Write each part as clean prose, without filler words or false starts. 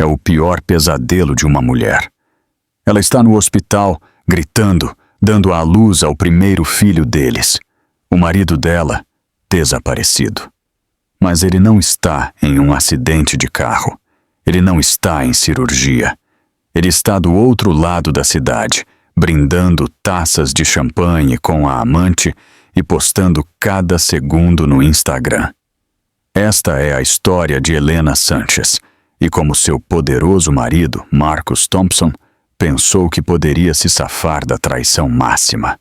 é o pior pesadelo de uma mulher. Ela está no hospital, gritando, dando à luz ao primeiro filho deles. O marido dela, desaparecido. Mas ele não está em um acidente de carro. Ele não está em cirurgia. Ele está do outro lado da cidade, brindando taças de champanhe com a amante e postando cada segundo no Instagram. Esta é a história de Helena Sanchez, e como seu poderoso marido, Marcus Thompson, pensou que poderia se safar da traição máxima.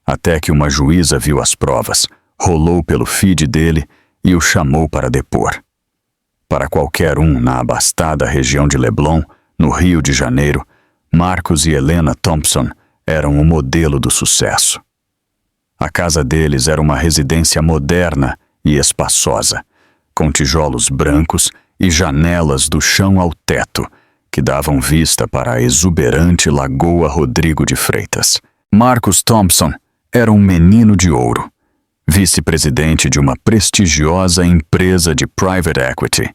Até que uma juíza viu as provas, rolou pelo feed dele e o chamou para depor. Para qualquer um na abastada região de Leblon, no Rio de Janeiro, Marcus e Helena Thompson eram o modelo do sucesso. A casa deles era uma residência moderna e espaçosa, com tijolos brancos e janelas do chão ao teto, que davam vista para a exuberante Lagoa Rodrigo de Freitas. Marcus Thompson era um menino de ouro, vice-presidente de uma prestigiosa empresa de private equity,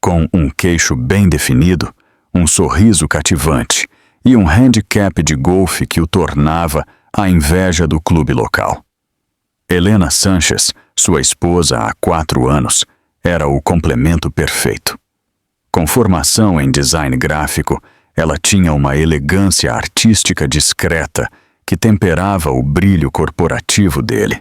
com um queixo bem definido, um sorriso cativante e um handicap de golfe que o tornava a inveja do clube local. Helena Sanchez, sua esposa há 4 anos, era o complemento perfeito. Com formação em design gráfico, ela tinha uma elegância artística discreta que temperava o brilho corporativo dele.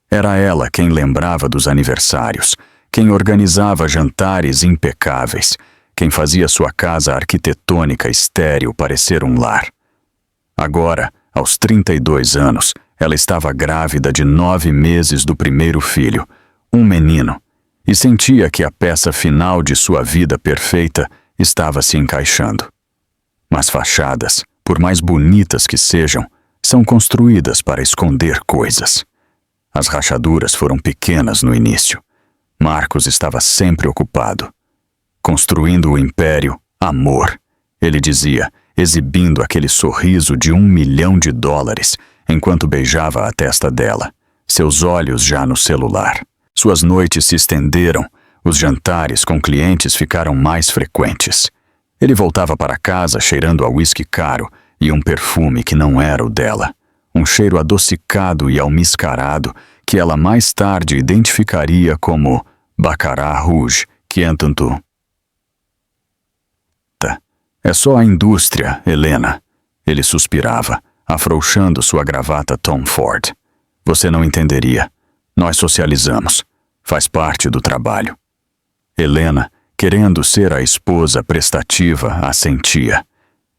Era ela quem lembrava dos aniversários, quem organizava jantares impecáveis, quem fazia sua casa arquitetônica estéril parecer um lar. Agora, aos 32 anos, ela estava grávida de 9 meses do primeiro filho, um menino, e sentia que a peça final de sua vida perfeita estava se encaixando. Mas fachadas, por mais bonitas que sejam, são construídas para esconder coisas. As rachaduras foram pequenas no início. Marcus estava sempre ocupado. Construindo o império, amor, ele dizia, exibindo aquele sorriso de $1 milhão, enquanto beijava a testa dela, seus olhos já no celular. Suas noites se estenderam, os jantares com clientes ficaram mais frequentes. Ele voltava para casa cheirando a uísque caro e um perfume que não era o dela, um cheiro adocicado e almiscarado que ela mais tarde identificaria como Baccarat Rouge, Quentantu. É só a indústria, Helena. Ele suspirava, afrouxando sua gravata Tom Ford. Você não entenderia. Nós socializamos. Faz parte do trabalho. Helena, querendo ser a esposa prestativa, assentia.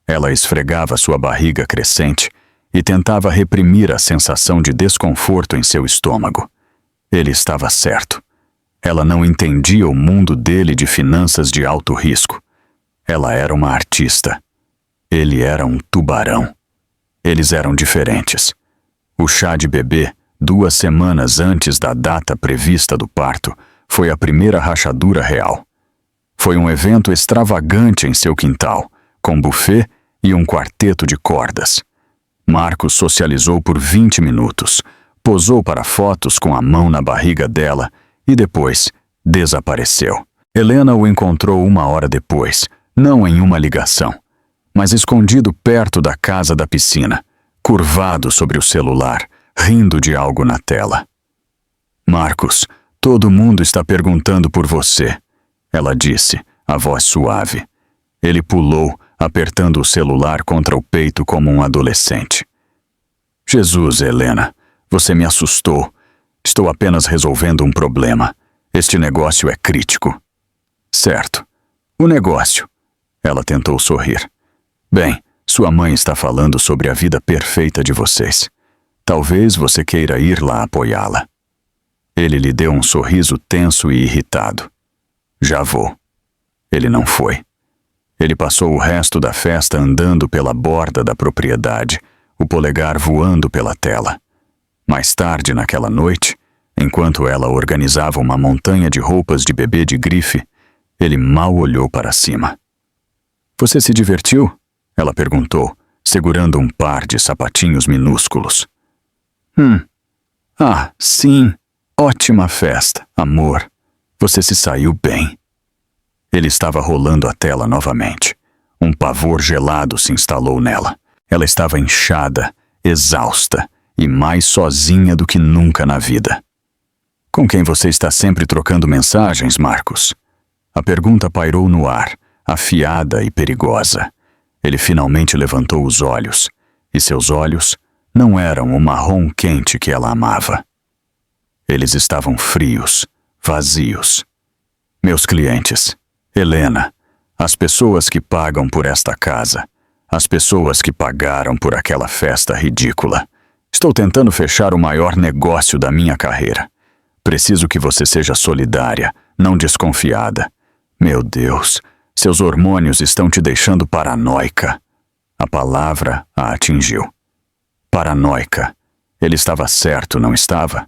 Ela esfregava sua barriga crescente e tentava reprimir a sensação de desconforto em seu estômago. Ele estava certo. Ela não entendia o mundo dele de finanças de alto risco. Ela era uma artista. Ele era um tubarão. Eles eram diferentes. O chá de bebê, 2 semanas antes da data prevista do parto, foi a primeira rachadura real. Foi um evento extravagante em seu quintal, com buffet e um quarteto de cordas. Marcos socializou por 20 minutos, posou para fotos com a mão na barriga dela e depois desapareceu. Helena o encontrou 1 hora depois, não em uma ligação, mas escondido perto da casa da piscina, curvado sobre o celular, rindo de algo na tela. Marcos, todo mundo está perguntando por você, ela disse, a voz suave. Ele pulou, apertando o celular contra o peito como um adolescente. Jesus, Helena, você me assustou. Estou apenas resolvendo um problema. Este negócio é crítico. Certo. O negócio. Ela tentou sorrir. Bem, sua mãe está falando sobre a vida perfeita de vocês. Talvez você queira ir lá apoiá-la. Ele lhe deu um sorriso tenso e irritado. Já vou. Ele não foi. Ele passou o resto da festa andando pela borda da propriedade, o polegar voando pela tela. Mais tarde naquela noite, enquanto ela organizava uma montanha de roupas de bebê de grife, ele mal olhou para cima. Você se divertiu? Ela perguntou, segurando um par de sapatinhos minúsculos. Ah, sim. Ótima festa, amor. Você se saiu bem. Ele estava rolando a tela novamente. Um pavor gelado se instalou nela. Ela estava inchada, exausta e mais sozinha do que nunca na vida. Com quem você está sempre trocando mensagens, Marcos? A pergunta pairou no ar, afiada e perigosa. Ele finalmente levantou os olhos, e seus olhos não eram o marrom quente que ela amava. Eles estavam frios, vazios. Meus clientes, Helena, as pessoas que pagam por esta casa, as pessoas que pagaram por aquela festa ridícula. Estou tentando fechar o maior negócio da minha carreira. Preciso que você seja solidária, não desconfiada. Meu Deus, seus hormônios estão te deixando paranoica. A palavra a atingiu. Paranoica. Ele estava certo, não estava?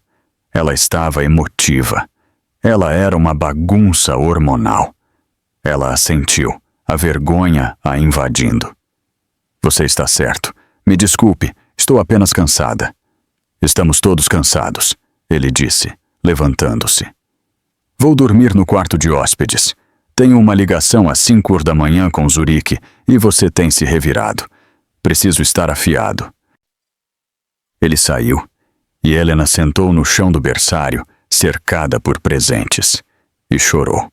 Ela estava emotiva. Ela era uma bagunça hormonal. Ela assentiu, a vergonha a invadindo. Você está certo. Me desculpe, estou apenas cansada. Estamos todos cansados, ele disse, levantando-se. Vou dormir no quarto de hóspedes. Tenho uma ligação às 5 da manhã com Zurique e você tem se revirado. Preciso estar afiado. Ele saiu e Helena sentou no chão do berçário, cercada por presentes, e chorou.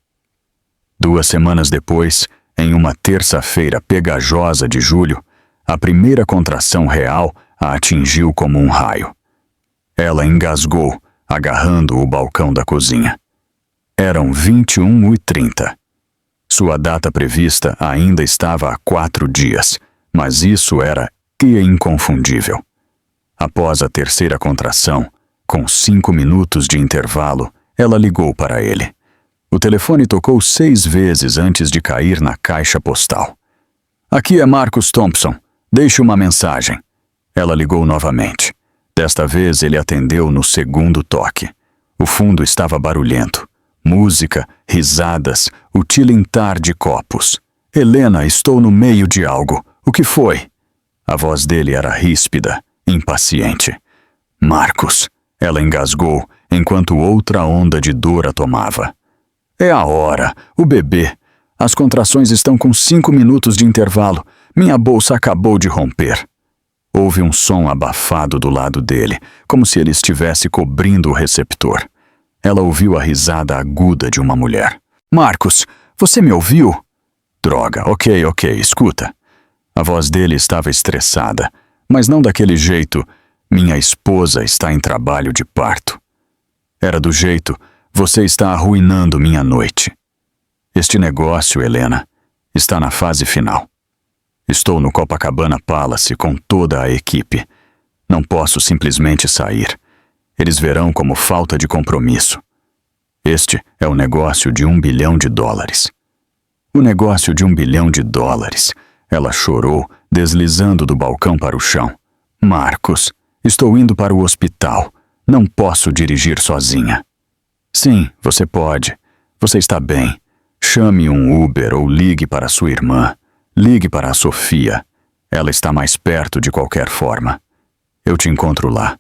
2 semanas depois, em uma terça-feira pegajosa de julho, a primeira contração real a atingiu como um raio. Ela engasgou, agarrando o balcão da cozinha. Eram 21h30. Sua data prevista ainda estava há 4 dias, mas isso era inconfundível. Após a terceira contração, com 5 minutos de intervalo, ela ligou para ele. O telefone tocou 6 vezes antes de cair na caixa postal. Aqui é Marcus Thompson. Deixe uma mensagem. Ela ligou novamente. Desta vez ele atendeu no segundo toque. O fundo estava barulhento. Música, risadas, o tilintar de copos. Helena, estou no meio de algo. O que foi? A voz dele era ríspida, impaciente. Marcos, ela engasgou, enquanto outra onda de dor a tomava. É a hora, o bebê. As contrações estão com 5 minutos de intervalo. Minha bolsa acabou de romper. Houve um som abafado do lado dele, como se ele estivesse cobrindo o receptor. Ela ouviu a risada aguda de uma mulher. Marcos, você me ouviu? Droga, ok, escuta. A voz dele estava estressada, mas não daquele jeito. Minha esposa está em trabalho de parto. Era do jeito, você está arruinando minha noite. Este negócio, Helena, está na fase final. Estou no Copacabana Palace com toda a equipe. Não posso simplesmente sair. Eles verão como falta de compromisso. Este é o negócio de $1 bilhão. O negócio de $1 bilhão. Ela chorou, deslizando do balcão para o chão. Marcos, estou indo para o hospital. Não posso dirigir sozinha. Sim, você pode. Você está bem. Chame um Uber ou ligue para sua irmã. Ligue para a Sofia. Ela está mais perto de qualquer forma. Eu te encontro lá.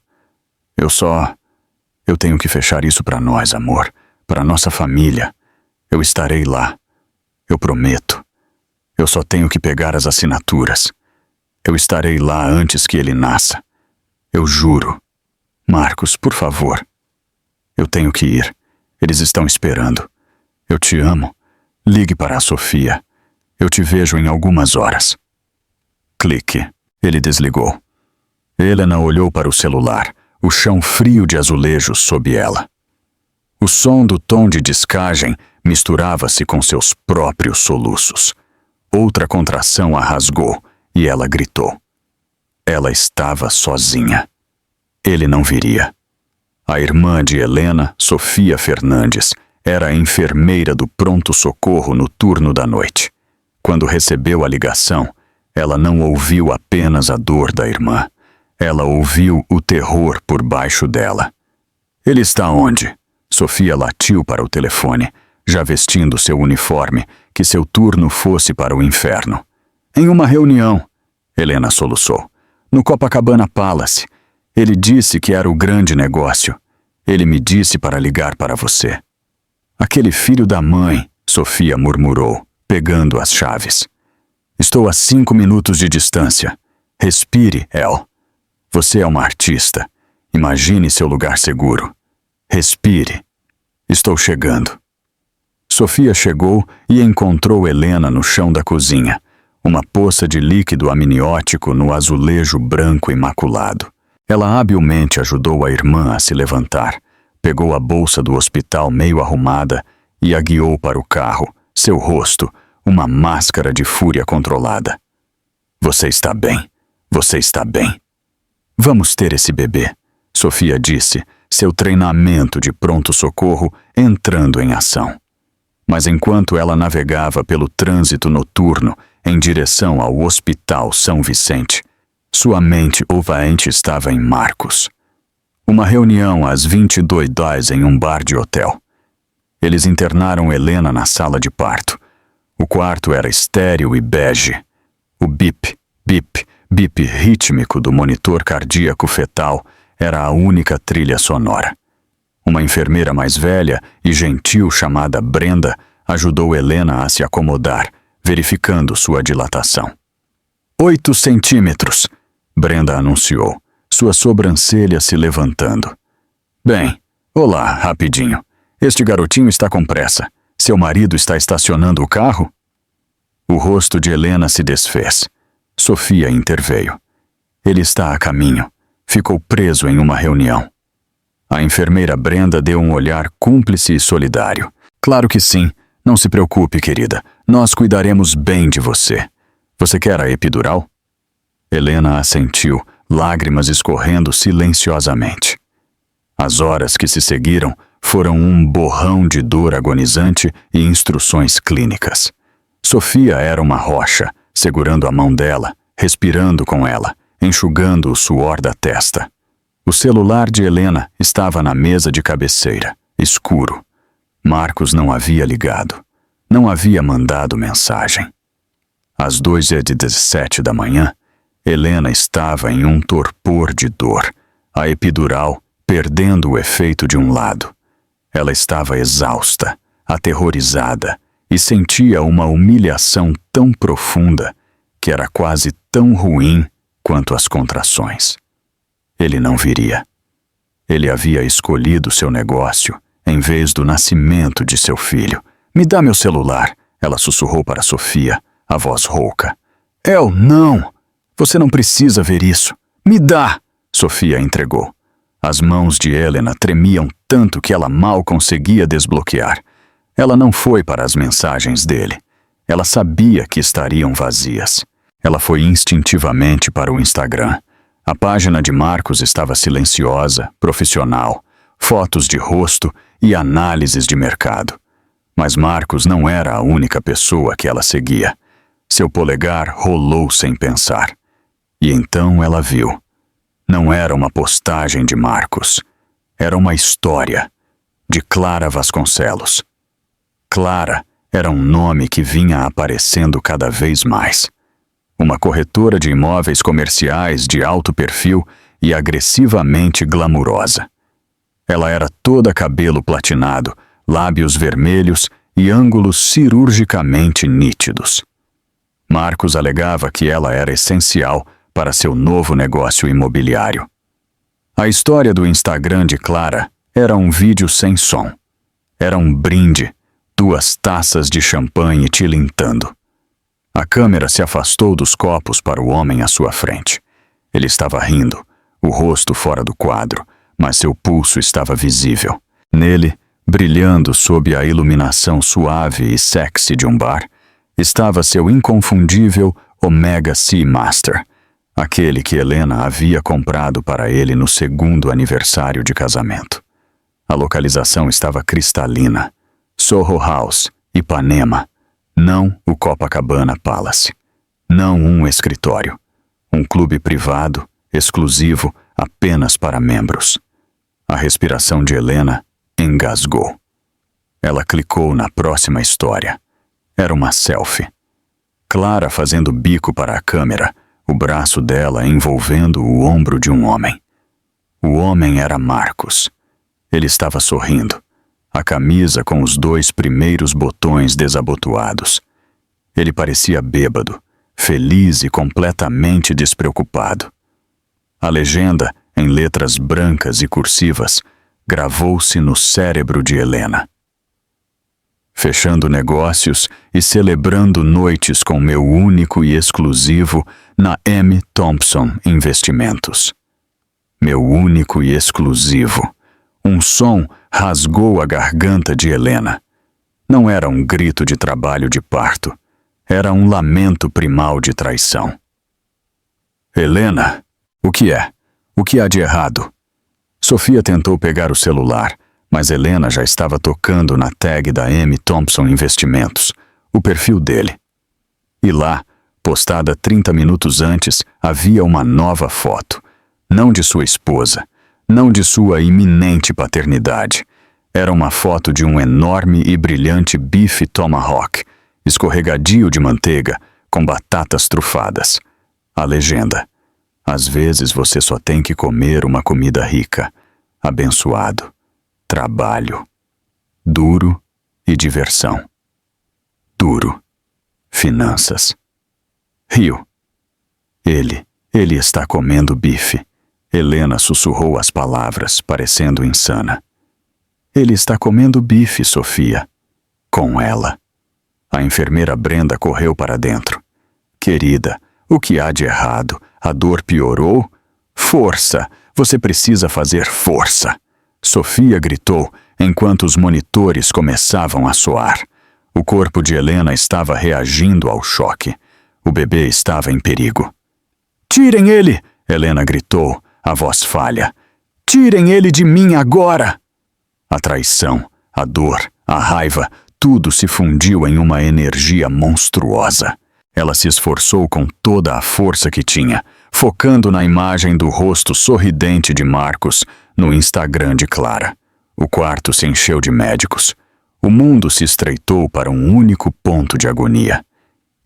Eu tenho que fechar isso para nós, amor. Para nossa família. Eu estarei lá. Eu prometo. Eu só tenho que pegar as assinaturas. Eu estarei lá antes que ele nasça. Eu juro. Marcos, por favor. Eu tenho que ir. Eles estão esperando. Eu te amo. Ligue para a Sofia. Eu te vejo em algumas horas. Clique. Ele desligou. Helena olhou para o celular, o chão frio de azulejos sob ela. O som do tom de descagem misturava-se com seus próprios soluços. Outra contração a rasgou e ela gritou. Ela estava sozinha. Ele não viria. A irmã de Helena, Sofia Fernandes, era a enfermeira do pronto-socorro no turno da noite. Quando recebeu a ligação, ela não ouviu apenas a dor da irmã. Ela ouviu o terror por baixo dela. Ele está onde? Sofia latiu para o telefone, já vestindo seu uniforme, que seu turno fosse para o inferno. Em uma reunião, Helena soluçou. No Copacabana Palace. Ele disse que era o grande negócio. Ele me disse para ligar para você. Aquele filho da mãe, Sofia murmurou, pegando as chaves. Estou a 5 minutos de distância. Respire, El. Você é uma artista. Imagine seu lugar seguro. Respire. Estou chegando. Sofia chegou e encontrou Helena no chão da cozinha, uma poça de líquido amniótico no azulejo branco imaculado. Ela habilmente ajudou a irmã a se levantar, pegou a bolsa do hospital meio arrumada e a guiou para o carro, seu rosto, uma máscara de fúria controlada. Você está bem. Você está bem. Vamos ter esse bebê, Sofia disse, seu treinamento de pronto-socorro entrando em ação. Mas enquanto ela navegava pelo trânsito noturno em direção ao Hospital São Vicente, sua mente ovaente estava em Marcos. Uma reunião às 22h em um bar de hotel. Eles internaram Helena na sala de parto. O quarto era estéril e bege. O bip, bip, bip rítmico do monitor cardíaco fetal era a única trilha sonora. Uma enfermeira mais velha e gentil chamada Brenda ajudou Helena a se acomodar, verificando sua dilatação. 8 centímetros, Brenda anunciou, sua sobrancelha se levantando. Bem, olá, rapidinho. Este garotinho está com pressa. Seu marido está estacionando o carro? O rosto de Helena se desfez. Sofia interveio. Ele está a caminho. Ficou preso em uma reunião. A enfermeira Brenda deu um olhar cúmplice e solidário. Claro que sim. Não se preocupe, querida. Nós cuidaremos bem de você. Você quer a epidural? Helena assentiu, lágrimas escorrendo silenciosamente. As horas que se seguiram foram um borrão de dor agonizante e instruções clínicas. Sofia era uma rocha, segurando a mão dela, respirando com ela, enxugando o suor da testa. O celular de Helena estava na mesa de cabeceira, escuro. Marcos não havia ligado. Não havia mandado mensagem. Às 2h17 da manhã, Helena estava em um torpor de dor, a epidural perdendo o efeito de um lado. Ela estava exausta, aterrorizada e sentia uma humilhação tão profunda que era quase tão ruim quanto as contrações. Ele não viria. Ele havia escolhido seu negócio em vez do nascimento de seu filho. Me dá meu celular, ela sussurrou para Sofia, a voz rouca. El, não! Você não precisa ver isso. Me dá! Sofia entregou. As mãos de Helena tremiam tanto que ela mal conseguia desbloquear. Ela não foi para as mensagens dele. Ela sabia que estariam vazias. Ela foi instintivamente para o Instagram. A página de Marcos estava silenciosa, profissional, fotos de rosto e análises de mercado. Mas Marcos não era a única pessoa que ela seguia. Seu polegar rolou sem pensar. E então ela viu. Não era uma postagem de Marcos. Era uma história de Clara Vasconcelos. Clara era um nome que vinha aparecendo cada vez mais. Uma corretora de imóveis comerciais de alto perfil e agressivamente glamurosa. Ela era toda cabelo platinado, lábios vermelhos e ângulos cirurgicamente nítidos. Marcos alegava que ela era essencial para seu novo negócio imobiliário. A história do Instagram de Clara era um vídeo sem som. Era um brinde, 2 taças de champanhe tilintando. A câmera se afastou dos copos para o homem à sua frente. Ele estava rindo, o rosto fora do quadro, mas seu pulso estava visível. Nele, brilhando sob a iluminação suave e sexy de um bar, estava seu inconfundível Omega Seamaster, aquele que Helena havia comprado para ele no 2º aniversário de casamento. A localização estava cristalina. Soho House, Ipanema. Não o Copacabana Palace. Não um escritório. Um clube privado, exclusivo, apenas para membros. A respiração de Helena engasgou. Ela clicou na próxima história. Era uma selfie. Clara fazendo bico para a câmera, o braço dela envolvendo o ombro de um homem. O homem era Marcos. Ele estava sorrindo. a camisa com os 2 primeiros botões desabotoados. Ele parecia bêbado, feliz e completamente despreocupado. A legenda, em letras brancas e cursivas, gravou-se no cérebro de Helena. Fechando negócios e celebrando noites com meu único e exclusivo na M. Thompson Investimentos. Meu único e exclusivo. Um som rasgou a garganta de Helena. Não era um grito de trabalho de parto. Era um lamento primal de traição. Helena, o que é? O que há de errado? Sofia tentou pegar o celular, mas Helena já estava tocando na tag da M. Thompson Investimentos, o perfil dele. E lá, postada 30 minutos antes, havia uma nova foto. Não de sua esposa, não de sua iminente paternidade. Era uma foto de um enorme e brilhante bife tomahawk, escorregadio de manteiga, com batatas trufadas. A legenda: às vezes você só tem que comer uma comida rica, abençoado, trabalho, duro e diversão. Duro, finanças. Rio. Ele está comendo bife. Helena sussurrou as palavras, parecendo insana. Ele está comendo bife, Sofia. Com ela. A enfermeira Brenda correu para dentro. Querida, o que há de errado? A dor piorou? Força! Você precisa fazer força! Sofia gritou, enquanto os monitores começavam a soar. O corpo de Helena estava reagindo ao choque. O bebê estava em perigo. Tirem ele! Helena gritou, a voz falha. Tirem ele de mim agora! A traição, a dor, a raiva, tudo se fundiu em uma energia monstruosa. Ela se esforçou com toda a força que tinha, focando na imagem do rosto sorridente de Marcos no Instagram de Clara. O quarto se encheu de médicos. O mundo se estreitou para um único ponto de agonia.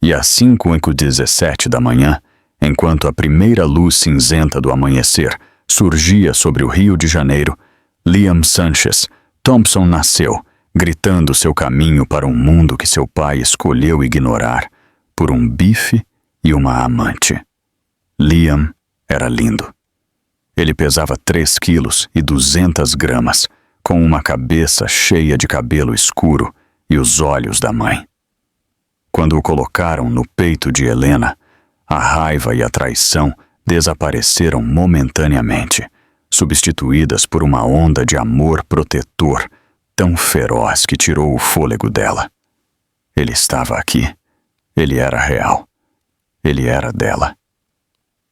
E às 5h17 da manhã, enquanto a primeira luz cinzenta do amanhecer surgia sobre o Rio de Janeiro, Liam Sanchez Thompson nasceu, gritando seu caminho para um mundo que seu pai escolheu ignorar por um bife e uma amante. Liam era lindo. Ele pesava 3,2 kg, com uma cabeça cheia de cabelo escuro e os olhos da mãe. Quando o colocaram no peito de Helena, a raiva e a traição desapareceram momentaneamente, substituídas por uma onda de amor protetor tão feroz que tirou o fôlego dela. Ele estava aqui. Ele era real. Ele era dela.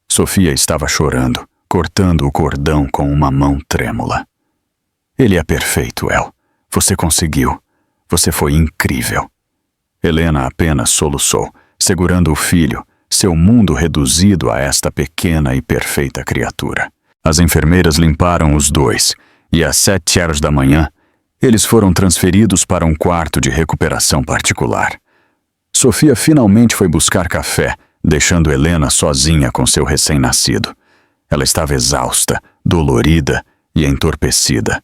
Sofia estava chorando, cortando o cordão com uma mão trêmula. Ele é perfeito, El. Você conseguiu. Você foi incrível. Helena apenas soluçou, segurando o filho, seu mundo reduzido a esta pequena e perfeita criatura. As enfermeiras limparam os dois, e às 7h da manhã, eles foram transferidos para um quarto de recuperação particular. Sofia finalmente foi buscar café, deixando Helena sozinha com seu recém-nascido. Ela estava exausta, dolorida e entorpecida.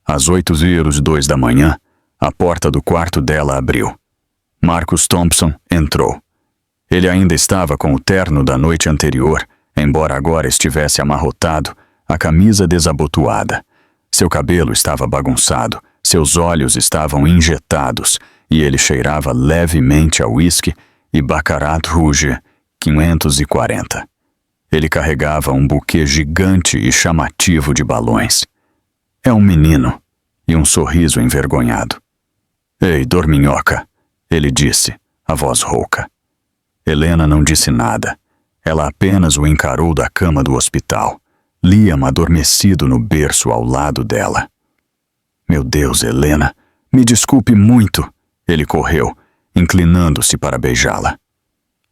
Às 8h02 da manhã, a porta do quarto dela abriu. Marcus Thompson entrou. Ele ainda estava com o terno da noite anterior, embora agora estivesse amarrotado, a camisa desabotoada. Seu cabelo estava bagunçado, seus olhos estavam injetados e ele cheirava levemente a uísque e Baccarat Rouge 540. Ele carregava um buquê gigante e chamativo de balões. É um menino, e um sorriso envergonhado. Ei, dorminhoca, ele disse, a voz rouca. Helena não disse nada. Ela apenas o encarou da cama do hospital. Liam adormecido no berço ao lado dela. Meu Deus, Helena, me desculpe muito. Ele correu, inclinando-se para beijá-la.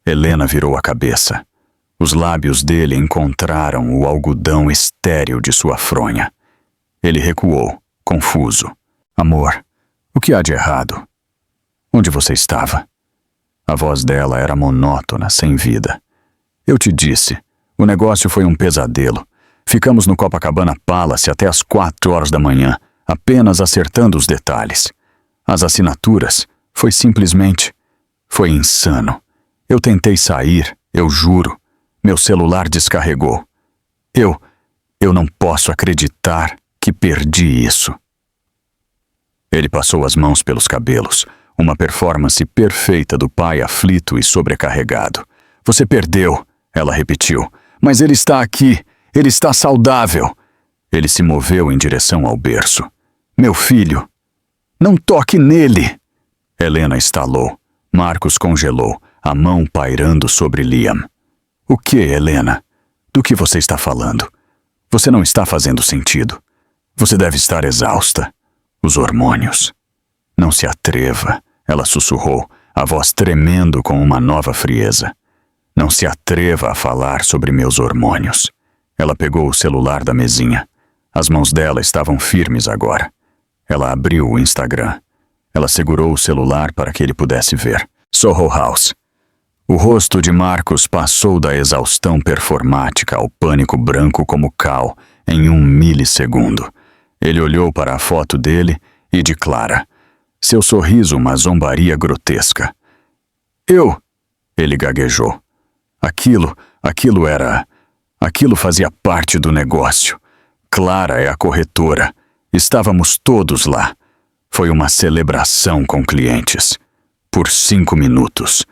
Helena virou a cabeça. Os lábios dele encontraram o algodão estéril de sua fronha. Ele recuou, confuso. Amor, o que há de errado? Onde você estava? A voz dela era monótona, sem vida. Eu te disse, o negócio foi um pesadelo. Ficamos no Copacabana Palace até às 4h da manhã, apenas acertando os detalhes. As assinaturas, foi simplesmente... Foi insano. Eu tentei sair, eu juro. Meu celular descarregou. Eu não posso acreditar que perdi isso. Ele passou as mãos pelos cabelos, uma performance perfeita do pai aflito e sobrecarregado. Você perdeu, ela repetiu. Mas ele está aqui, ele está saudável. Ele se moveu em direção ao berço. Meu filho, não toque nele! Helena estalou. Marcos congelou, a mão pairando sobre Liam. O que, Helena? Do que você está falando? Você não está fazendo sentido. Você deve estar exausta. Os hormônios. Não se atreva, ela sussurrou, a voz tremendo com uma nova frieza. Não se atreva a falar sobre meus hormônios. Ela pegou o celular da mesinha. As mãos dela estavam firmes agora. Ela abriu o Instagram. Ela segurou o celular para que ele pudesse ver. Soho House. O rosto de Marcos passou da exaustão performática ao pânico branco como cal em 1 milissegundo. Ele olhou para a foto dele e de Clara. Seu sorriso uma zombaria grotesca. Ele gaguejou. Aquilo fazia parte do negócio. Clara é a corretora. Estávamos todos lá. Foi uma celebração com clientes. Por 5 minutos.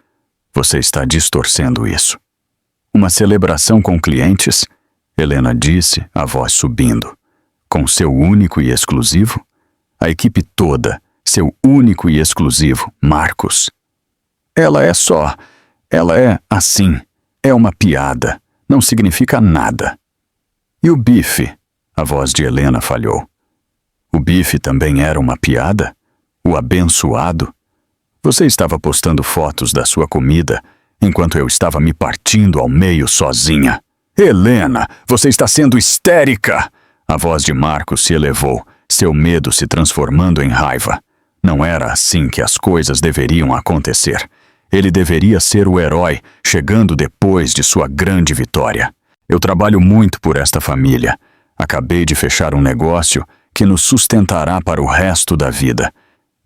Você está distorcendo isso. Uma celebração com clientes? Helena disse, a voz subindo. Com seu único e exclusivo? A equipe toda, seu único e exclusivo, Marcos. Ela é assim. É uma piada. Não significa nada. E o bife? A voz de Helena falhou. O bife também era uma piada? O abençoado? Você estava postando fotos da sua comida enquanto eu estava me partindo ao meio sozinha. Helena, você está sendo histérica! A voz de Marcos se elevou, seu medo se transformando em raiva. Não era assim que as coisas deveriam acontecer. Ele deveria ser o herói, chegando depois de sua grande vitória. Eu trabalho muito por esta família. Acabei de fechar um negócio que nos sustentará para o resto da vida.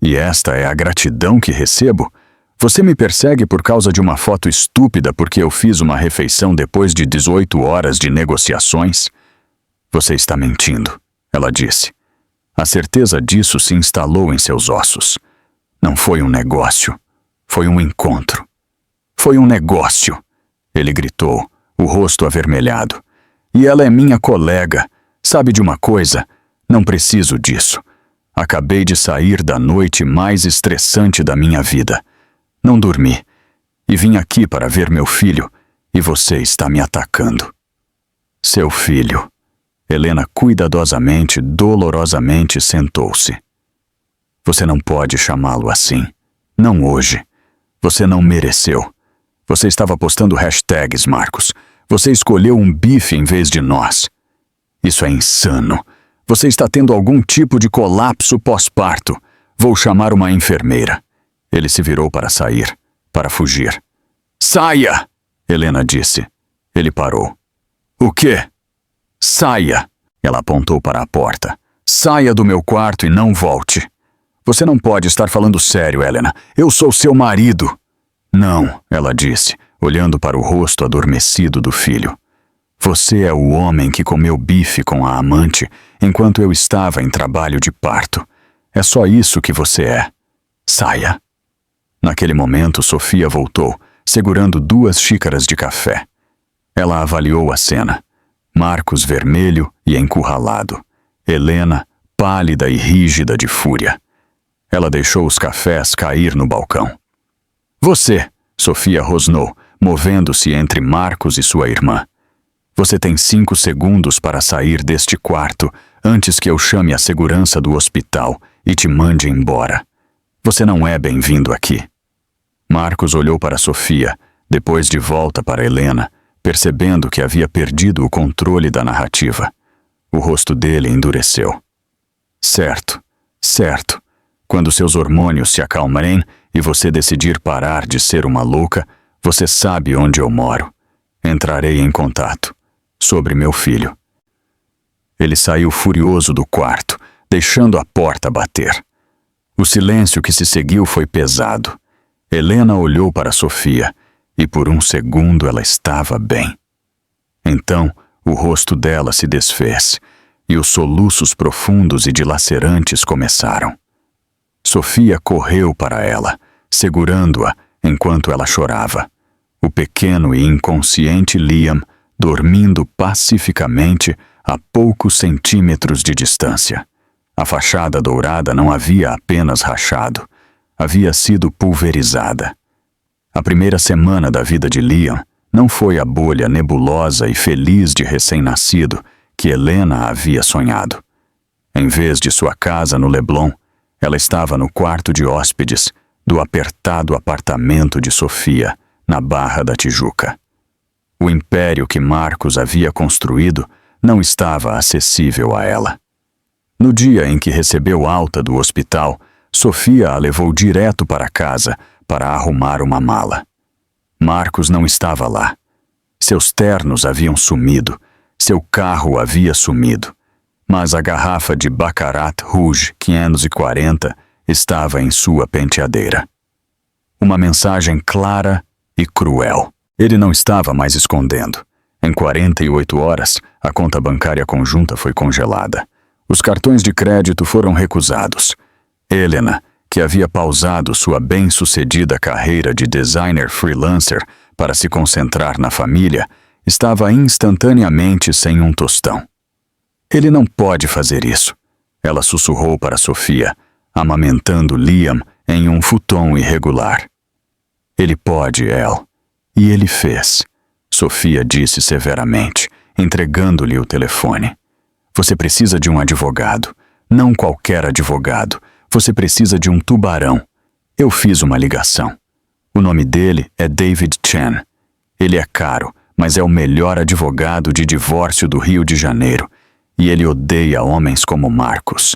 E esta é a gratidão que recebo? Você me persegue por causa de uma foto estúpida porque eu fiz uma refeição depois de 18 horas de negociações? Você está mentindo, ela disse. A certeza disso se instalou em seus ossos. Não foi um negócio. Foi um encontro. Foi um negócio, ele gritou, o rosto avermelhado. E ela é minha colega. Sabe de uma coisa? Não preciso disso. Acabei de sair da noite mais estressante da minha vida. Não dormi. E vim aqui para ver meu filho, e você está me atacando. Seu filho. Helena cuidadosamente, dolorosamente sentou-se. Você não pode chamá-lo assim. Não hoje. Você não mereceu. Você estava postando hashtags, Marcos. Você escolheu um bife em vez de nós. Isso é insano. Você está tendo algum tipo de colapso pós-parto. Vou chamar uma enfermeira. Ele se virou para sair, para fugir. Saia! Helena disse. Ele parou. O quê? Saia! Ela apontou para a porta. Saia do meu quarto e não volte. Você não pode estar falando sério, Helena. Eu sou seu marido. Não, ela disse, olhando para o rosto adormecido do filho. Você é o homem que comeu bife com a amante enquanto eu estava em trabalho de parto. É só isso que você é. Saia. Naquele momento, Sofia voltou, segurando 2 xícaras de café. Ela avaliou a cena. Marcos vermelho e encurralado. Helena, pálida e rígida de fúria. Ela deixou os cafés cair no balcão. Você, Sofia rosnou, movendo-se entre Marcos e sua irmã. Você tem 5 segundos para sair deste quarto antes que eu chame a segurança do hospital e te mande embora. Você não é bem-vindo aqui. Marcos olhou para Sofia, depois de volta para Helena, percebendo que havia perdido o controle da narrativa. O rosto dele endureceu. Certo, certo. Quando seus hormônios se acalmarem e você decidir parar de ser uma louca, você sabe onde eu moro. Entrarei em contato. Sobre meu filho. Ele saiu furioso do quarto, deixando a porta bater. O silêncio que se seguiu foi pesado. Helena olhou para Sofia e por um segundo ela estava bem. Então, o rosto dela se desfez e os soluços profundos e dilacerantes começaram. Sofia correu para ela, segurando-a enquanto ela chorava. O pequeno e inconsciente Liam dormindo pacificamente a poucos centímetros de distância. A fachada dourada não havia apenas rachado, havia sido pulverizada. A primeira semana da vida de Liam não foi a bolha nebulosa e feliz de recém-nascido que Helena havia sonhado. Em vez de sua casa no Leblon, ela estava no quarto de hóspedes do apertado apartamento de Sofia, na Barra da Tijuca. O império que Marcos havia construído não estava acessível a ela. No dia em que recebeu alta do hospital, Sofia a levou direto para casa para arrumar uma mala. Marcos não estava lá. Seus ternos haviam sumido, seu carro havia sumido, mas a garrafa de Baccarat Rouge 540 estava em sua penteadeira. Uma mensagem clara e cruel. Ele não estava mais escondendo. Em 48 horas, a conta bancária conjunta foi congelada. Os cartões de crédito foram recusados. Helena, que havia pausado sua bem-sucedida carreira de designer freelancer para se concentrar na família, estava instantaneamente sem um tostão. Ele não pode fazer isso. Ela sussurrou para Sofia, amamentando Liam em um futon irregular. Ele pode, El. E ele fez. Sofia disse severamente, entregando-lhe o telefone. Você precisa de um advogado. Não qualquer advogado. Você precisa de um tubarão. Eu fiz uma ligação. O nome dele é David Chen. Ele é caro, mas é o melhor advogado de divórcio do Rio de Janeiro. E ele odeia homens como Marcos.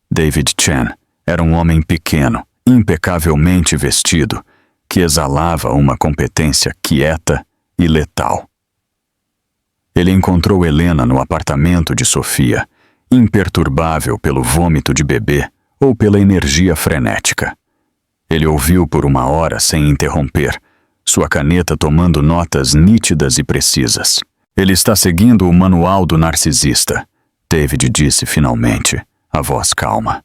David Chen era um homem pequeno, impecavelmente vestido, que exalava uma competência quieta e letal. Ele encontrou Helena no apartamento de Sofia, imperturbável pelo vômito de bebê ou pela energia frenética. Ele ouviu por uma hora sem interromper, sua caneta tomando notas nítidas e precisas. Ele está seguindo o manual do narcisista, David disse finalmente, a voz calma.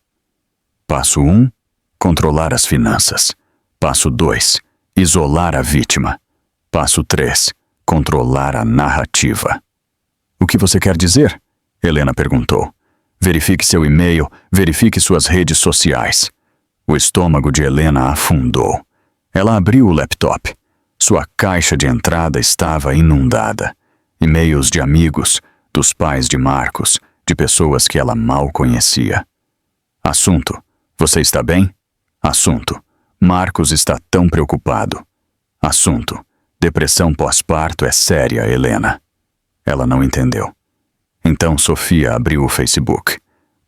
Passo 1, controlar as finanças. Passo 2, isolar a vítima. Passo 3, controlar a narrativa. O que você quer dizer? Helena perguntou. Verifique seu e-mail, verifique suas redes sociais. O estômago de Helena afundou. Ela abriu o laptop. Sua caixa de entrada estava inundada. E-mails de amigos, dos pais de Marcos, de pessoas que ela mal conhecia. Assunto: você está bem? Assunto: Marcos está tão preocupado. Assunto: depressão pós-parto é séria, Helena. Ela não entendeu. Então Sofia abriu o Facebook.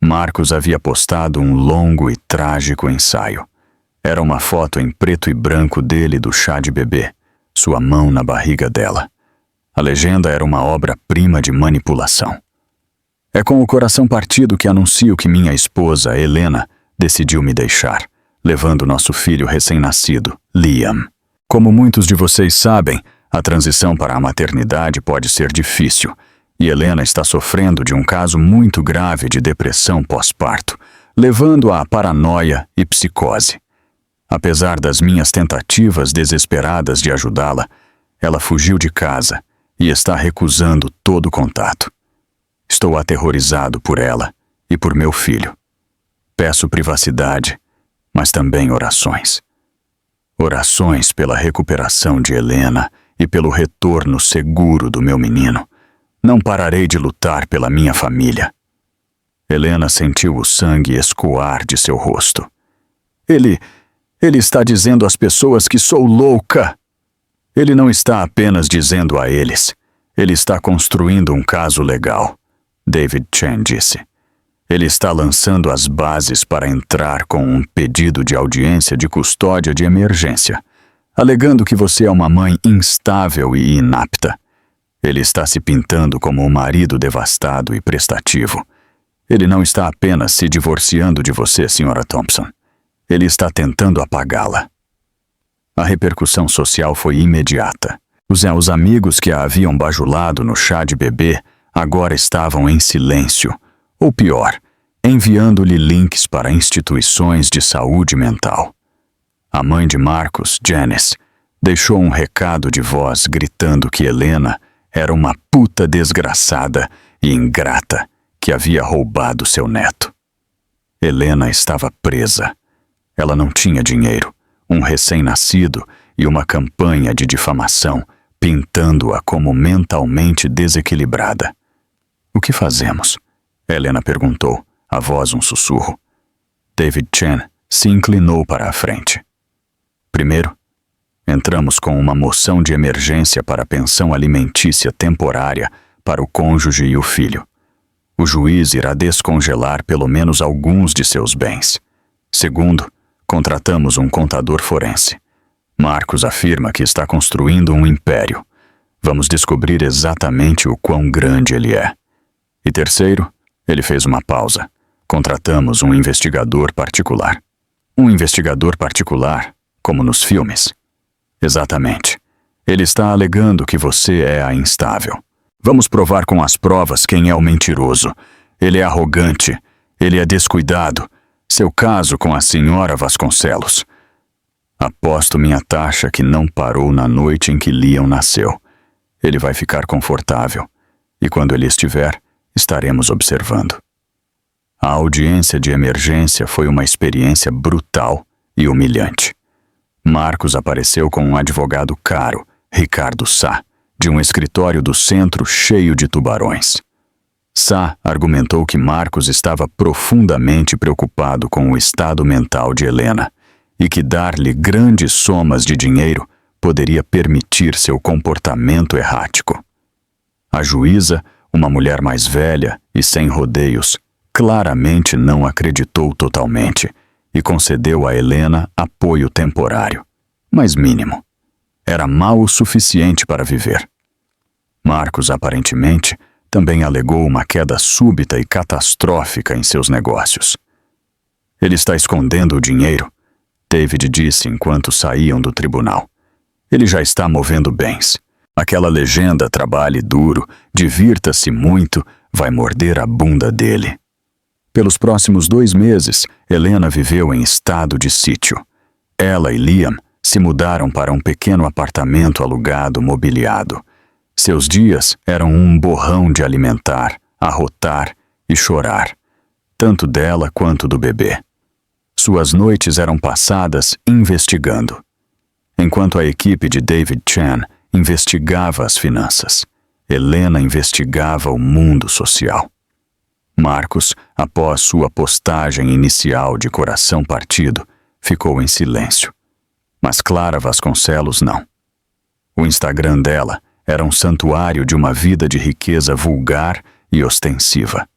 Marcos havia postado um longo e trágico ensaio. Era uma foto em preto e branco dele do chá de bebê, sua mão na barriga dela. A legenda era uma obra-prima de manipulação. É com o coração partido que anuncio que minha esposa, Helena, decidiu me deixar, levando nosso filho recém-nascido, Liam. Como muitos de vocês sabem, a transição para a maternidade pode ser difícil, e Helena está sofrendo de um caso muito grave de depressão pós-parto, levando-a à paranoia e psicose. Apesar das minhas tentativas desesperadas de ajudá-la, ela fugiu de casa e está recusando todo contato. Estou aterrorizado por ela e por meu filho. Peço privacidade, mas também orações. Orações pela recuperação de Helena e pelo retorno seguro do meu menino. Não pararei de lutar pela minha família. Helena sentiu o sangue escoar de seu rosto. Ele está dizendo às pessoas que sou louca. Ele não está apenas dizendo a eles. Ele está construindo um caso legal, David Chen disse. Ele está lançando as bases para entrar com um pedido de audiência de custódia de emergência, alegando que você é uma mãe instável e inapta. Ele está se pintando como um marido devastado e prestativo. Ele não está apenas se divorciando de você, Sra. Thompson. Ele está tentando apagá-la. A repercussão social foi imediata. Os amigos que a haviam bajulado no chá de bebê agora estavam em silêncio, ou pior, enviando-lhe links para instituições de saúde mental. A mãe de Marcus, Janice, deixou um recado de voz gritando que Helena era uma puta desgraçada e ingrata que havia roubado seu neto. Helena estava presa. Ela não tinha dinheiro, um recém-nascido e uma campanha de difamação pintando-a como mentalmente desequilibrada. O que fazemos? Helena perguntou, a voz um sussurro. David Chen se inclinou para a frente. Primeiro, entramos com uma moção de emergência para pensão alimentícia temporária para o cônjuge e o filho. O juiz irá descongelar pelo menos alguns de seus bens. Segundo, contratamos um contador forense. Marcos afirma que está construindo um império. Vamos descobrir exatamente o quão grande ele é. E terceiro, ele fez uma pausa. Contratamos um investigador particular. Um investigador particular, como nos filmes. Exatamente. Ele está alegando que você é a instável. Vamos provar com as provas quem é o mentiroso. Ele é arrogante. Ele é descuidado. Seu caso com a senhora Vasconcelos. Aposto minha taxa que não parou na noite em que Liam nasceu. Ele vai ficar confortável. E quando ele estiver, estaremos observando. A audiência de emergência foi uma experiência brutal e humilhante. Marcos apareceu com um advogado caro, Ricardo Sá, de um escritório do centro cheio de tubarões. Sá argumentou que Marcos estava profundamente preocupado com o estado mental de Helena e que dar-lhe grandes somas de dinheiro poderia permitir seu comportamento errático. A juíza, uma mulher mais velha e sem rodeios, claramente não acreditou totalmente e concedeu a Helena apoio temporário, mas mínimo. Era mal o suficiente para viver. Marcos, aparentemente, também alegou uma queda súbita e catastrófica em seus negócios. Ele está escondendo o dinheiro, David disse enquanto saíam do tribunal. Ele já está movendo bens. Aquela legenda trabalhe duro, divirta-se muito, vai morder a bunda dele. Pelos próximos 2 meses, Helena viveu em estado de sítio. Ela e Liam se mudaram para um pequeno apartamento alugado mobiliado. Seus dias eram um borrão de alimentar, arrotar e chorar, tanto dela quanto do bebê. Suas noites eram passadas investigando. Enquanto a equipe de David Chen investigava as finanças, Helena investigava o mundo social. Marcos, após sua postagem inicial de coração partido, ficou em silêncio. Mas Clara Vasconcelos não. O Instagram dela era um santuário de uma vida de riqueza vulgar e ostensiva.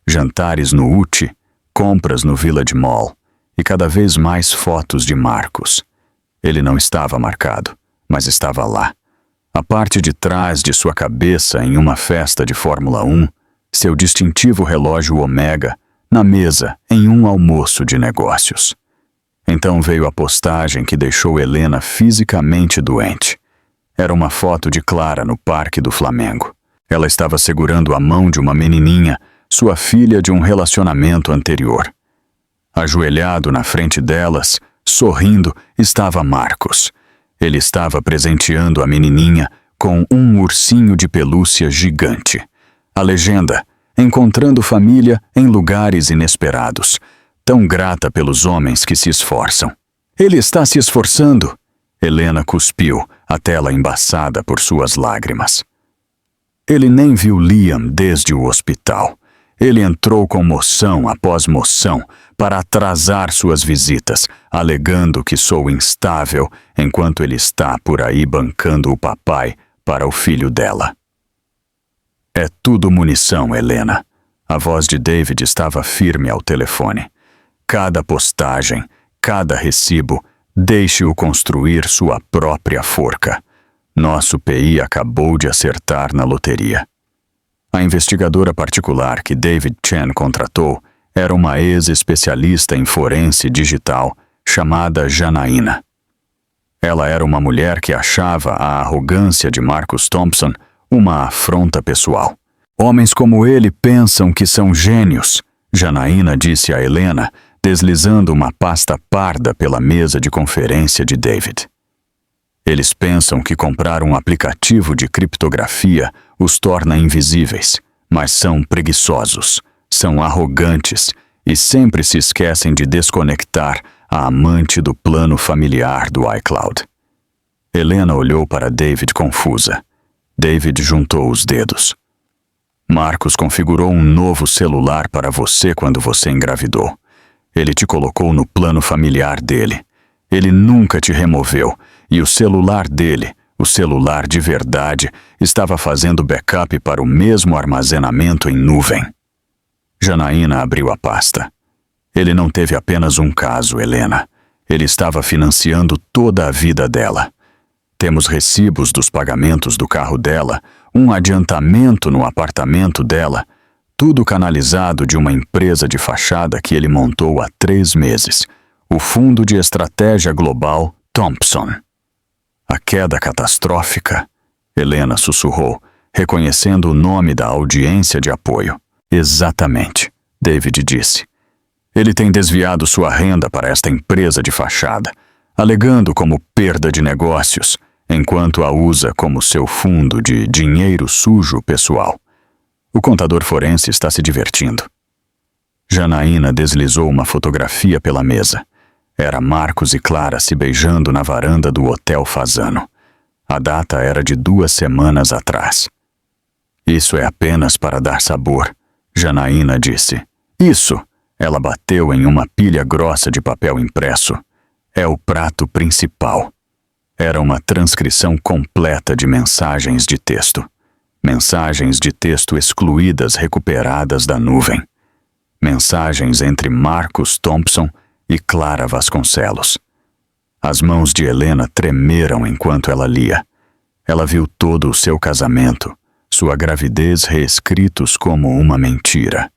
Jantares no UTI, compras no Village Mall e cada vez mais fotos de Marcos. Ele não estava marcado, mas estava lá. A parte de trás de sua cabeça em uma festa de Fórmula 1, seu distintivo relógio Omega, na mesa em um almoço de negócios. Então veio a postagem que deixou Helena fisicamente doente. Era uma foto de Clara no Parque do Flamengo. Ela estava segurando a mão de uma menininha, sua filha de um relacionamento anterior. Ajoelhado na frente delas, sorrindo, estava Marcos. Ele estava presenteando a menininha com um ursinho de pelúcia gigante. A legenda: encontrando família em lugares inesperados. Tão grata pelos homens que se esforçam. Ele está se esforçando. Helena cuspiu, a tela embaçada por suas lágrimas. Ele nem viu Liam desde o hospital. Ele entrou com moção após moção para atrasar suas visitas, alegando que sou instável enquanto ele está por aí bancando o papai para o filho dela. É tudo munição, Helena. A voz de David estava firme ao telefone. Cada postagem, cada recibo, deixe-o construir sua própria forca. Nosso PI acabou de acertar na loteria. A investigadora particular que David Chen contratou era uma ex-especialista em forense digital chamada Janaína. Ela era uma mulher que achava a arrogância de Marcus Thompson uma afronta pessoal. Homens como ele pensam que são gênios, Janaína disse a Helena, deslizando uma pasta parda pela mesa de conferência de David. Eles pensam que comprar um aplicativo de criptografia os torna invisíveis, mas são preguiçosos, são arrogantes e sempre se esquecem de desconectar a amante do plano familiar do iCloud. Helena olhou para David confusa. David juntou os dedos. Marcus configurou um novo celular para você quando você engravidou. Ele te colocou no plano familiar dele. Ele nunca te removeu, e o celular dele, o celular de verdade, estava fazendo backup para o mesmo armazenamento em nuvem. Janaína abriu a pasta. Ele não teve apenas um caso, Helena. Ele estava financiando toda a vida dela. Temos recibos dos pagamentos do carro dela, um adiantamento no apartamento dela, tudo canalizado de uma empresa de fachada que ele montou há 3 meses, o Fundo de Estratégia Global Thompson. A queda catastrófica, Helena sussurrou, reconhecendo o nome da audiência de apoio. Exatamente, David disse. Ele tem desviado sua renda para esta empresa de fachada, alegando como perda de negócios, enquanto a usa como seu fundo de dinheiro sujo pessoal. O contador forense está se divertindo. Janaína deslizou uma fotografia pela mesa. Era Marcus e Clara se beijando na varanda do Hotel Fasano. A data era de 2 semanas atrás. Isso é apenas para dar sabor, Janaína disse. Isso! Ela bateu em uma pilha grossa de papel impresso. É o prato principal. Era uma transcrição completa de mensagens de texto. Mensagens de texto excluídas recuperadas da nuvem. Mensagens entre Marcus Thompson e Clara Vasconcelos. As mãos de Helena tremeram enquanto ela lia. Ela viu todo o seu casamento, sua gravidez reescritos como uma mentira.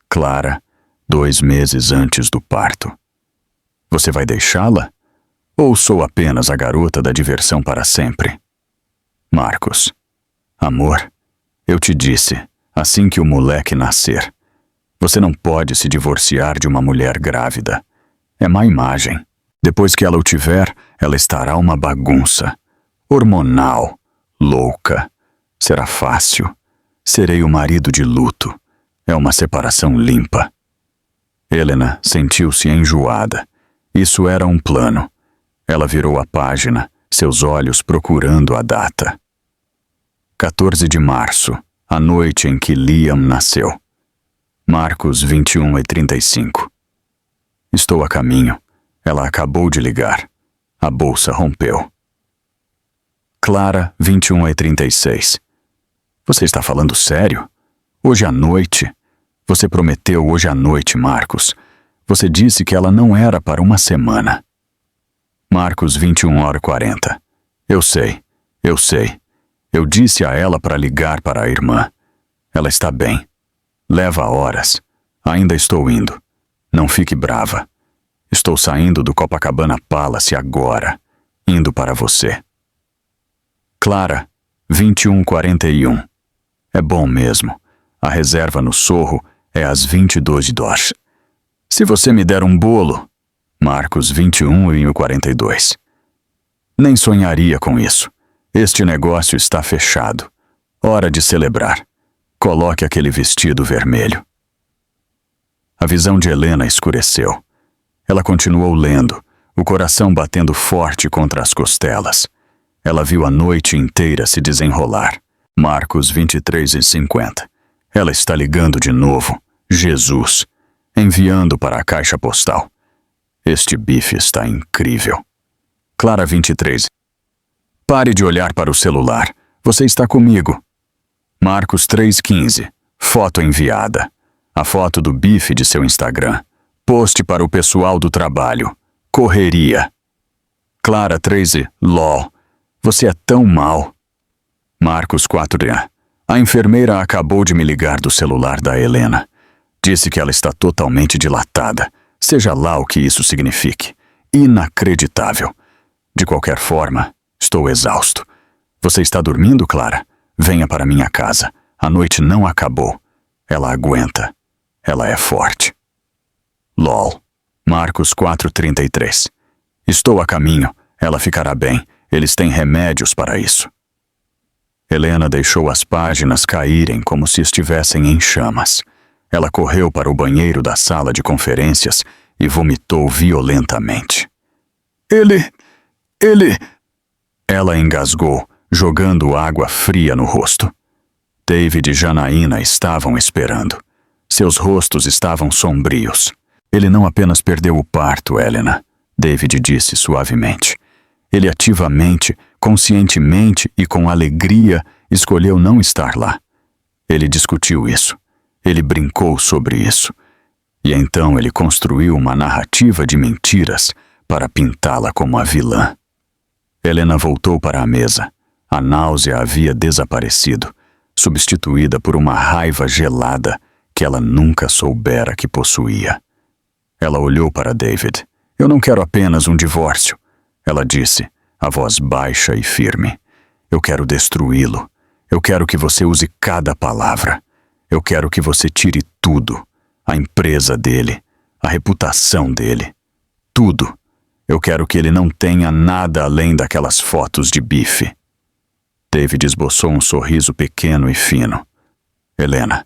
Clara, 2 meses antes do parto. Você vai deixá-la? Ou sou apenas a garota da diversão para sempre? Marcus. Amor, eu te disse, assim que o moleque nascer, você não pode se divorciar de uma mulher grávida. É má imagem. Depois que ela o tiver, ela estará uma bagunça. Hormonal. Louca. Será fácil. Serei o marido de luto. É uma separação limpa. Helena sentiu-se enjoada. Isso era um plano. Ela virou a página, seus olhos procurando a data. 14 de março, a noite em que Liam nasceu. Marcos 21:35. Estou a caminho. Ela acabou de ligar. A bolsa rompeu. Clara 21:36. Você está falando sério? Hoje à noite? Você prometeu hoje à noite, Marcos. Você disse que ela não era para uma semana. Marcos 21h40. Eu sei. Eu disse a ela para ligar para a irmã. Ela está bem. Leva horas. Ainda estou indo. Não fique brava. Estou saindo do Copacabana Palace agora, indo para você. Clara, 21h41. É bom mesmo. A reserva no Sorro é às 22h. Se você me der um bolo... Marcos 21h42. Nem sonharia com isso. Este negócio está fechado. Hora de celebrar. Coloque aquele vestido vermelho. A visão de Helena escureceu. Ela continuou lendo, o coração batendo forte contra as costelas. Ela viu a noite inteira se desenrolar. Marcos 23h50. Ela está ligando de novo. Jesus. Enviando para a caixa postal. Este bife está incrível. Clara 23. Pare de olhar para o celular. Você está comigo. Marcos 3:15. Foto enviada. A foto do bife de seu Instagram. Post para o pessoal do trabalho. Correria. Clara 13. LOL. Você é tão mal. Marcos 4. A enfermeira acabou de me ligar do celular da Helena. Disse que ela está totalmente dilatada, seja lá o que isso signifique. Inacreditável. De qualquer forma, estou exausto. Você está dormindo, Clara? Venha para minha casa. A noite não acabou. Ela aguenta. Ela é forte. LOL. Marcos 4:33. Estou a caminho. Ela ficará bem. Eles têm remédios para isso. Helena deixou as páginas caírem como se estivessem em chamas. Ela correu para o banheiro da sala de conferências e vomitou violentamente. Ele... Ela engasgou, jogando água fria no rosto. David e Janaína estavam esperando. Seus rostos estavam sombrios. Ele não apenas perdeu o parto, Helena, David disse suavemente. Ele ativamente, conscientemente e com alegria escolheu não estar lá. Ele discutiu isso. Ele brincou sobre isso. E então ele construiu uma narrativa de mentiras para pintá-la como a vilã. Helena voltou para a mesa. A náusea havia desaparecido, substituída por uma raiva gelada que ela nunca soubera que possuía. Ela olhou para David. Eu não quero apenas um divórcio, ela disse, a voz baixa e firme. Eu quero destruí-lo. Eu quero que você use cada palavra. Eu quero que você tire tudo. A empresa dele, a reputação dele. Tudo. Eu quero que ele não tenha nada além daquelas fotos de bife. David esboçou um sorriso pequeno e fino. Helena,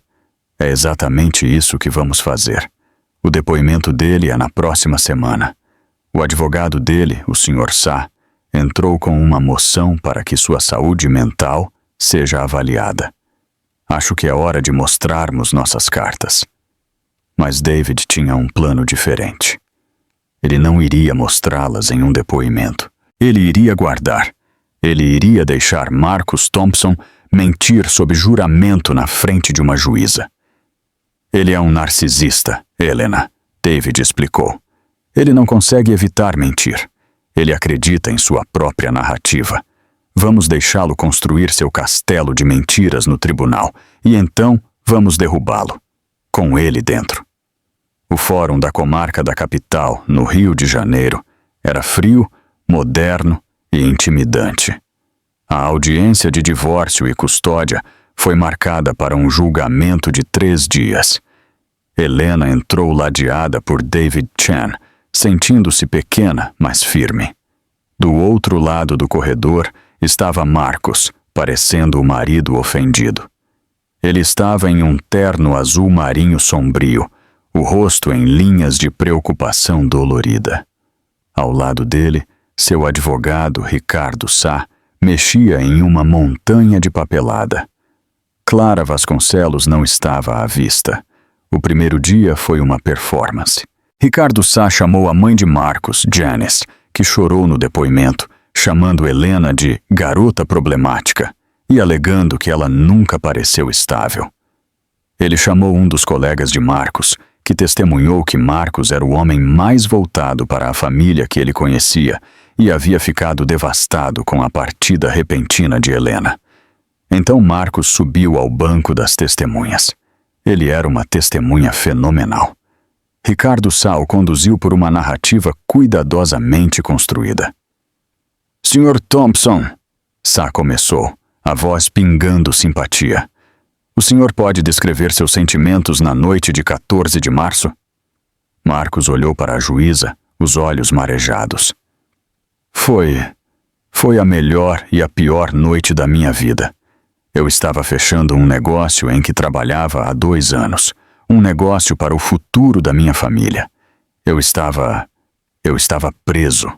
é exatamente isso que vamos fazer. O depoimento dele é na próxima semana. O advogado dele, o Sr. Sá, entrou com uma moção para que sua saúde mental seja avaliada. Acho que é hora de mostrarmos nossas cartas. Mas David tinha um plano diferente. Ele não iria mostrá-las em um depoimento. Ele iria guardar. Ele iria deixar Marcus Thompson mentir sob juramento na frente de uma juíza. Ele é um narcisista, Helena, David explicou. Ele não consegue evitar mentir. Ele acredita em sua própria narrativa. Vamos deixá-lo construir seu castelo de mentiras no tribunal e então vamos derrubá-lo, com ele dentro. O fórum da comarca da capital, no Rio de Janeiro, era frio, moderno e intimidante. A audiência de divórcio e custódia foi marcada para um julgamento de 3 dias. Helena entrou ladeada por David Chan, sentindo-se pequena, mas firme. Do outro lado do corredor estava Marcus, parecendo o marido ofendido. Ele estava em um terno azul marinho sombrio, o rosto em linhas de preocupação dolorida. Ao lado dele, seu advogado, Ricardo Sá, mexia em uma montanha de papelada. Clara Vasconcelos não estava à vista. O primeiro dia foi uma performance. Ricardo Sá chamou a mãe de Marcus, Janice, que chorou no depoimento, chamando Helena de garota problemática e alegando que ela nunca pareceu estável. Ele chamou um dos colegas de Marcus, que testemunhou que Marcus era o homem mais voltado para a família que ele conhecia e havia ficado devastado com a partida repentina de Helena. Então Marcus subiu ao banco das testemunhas. Ele era uma testemunha fenomenal. Ricardo Sá o conduziu por uma narrativa cuidadosamente construída. Sr. Thompson, Sá começou, a voz pingando simpatia. O senhor pode descrever seus sentimentos na noite de 14 de março? Marcos olhou para a juíza, os olhos marejados. Foi a melhor e a pior noite da minha vida. Eu estava fechando um negócio em que trabalhava há 2 anos. Um negócio para o futuro da minha família. Eu estava preso.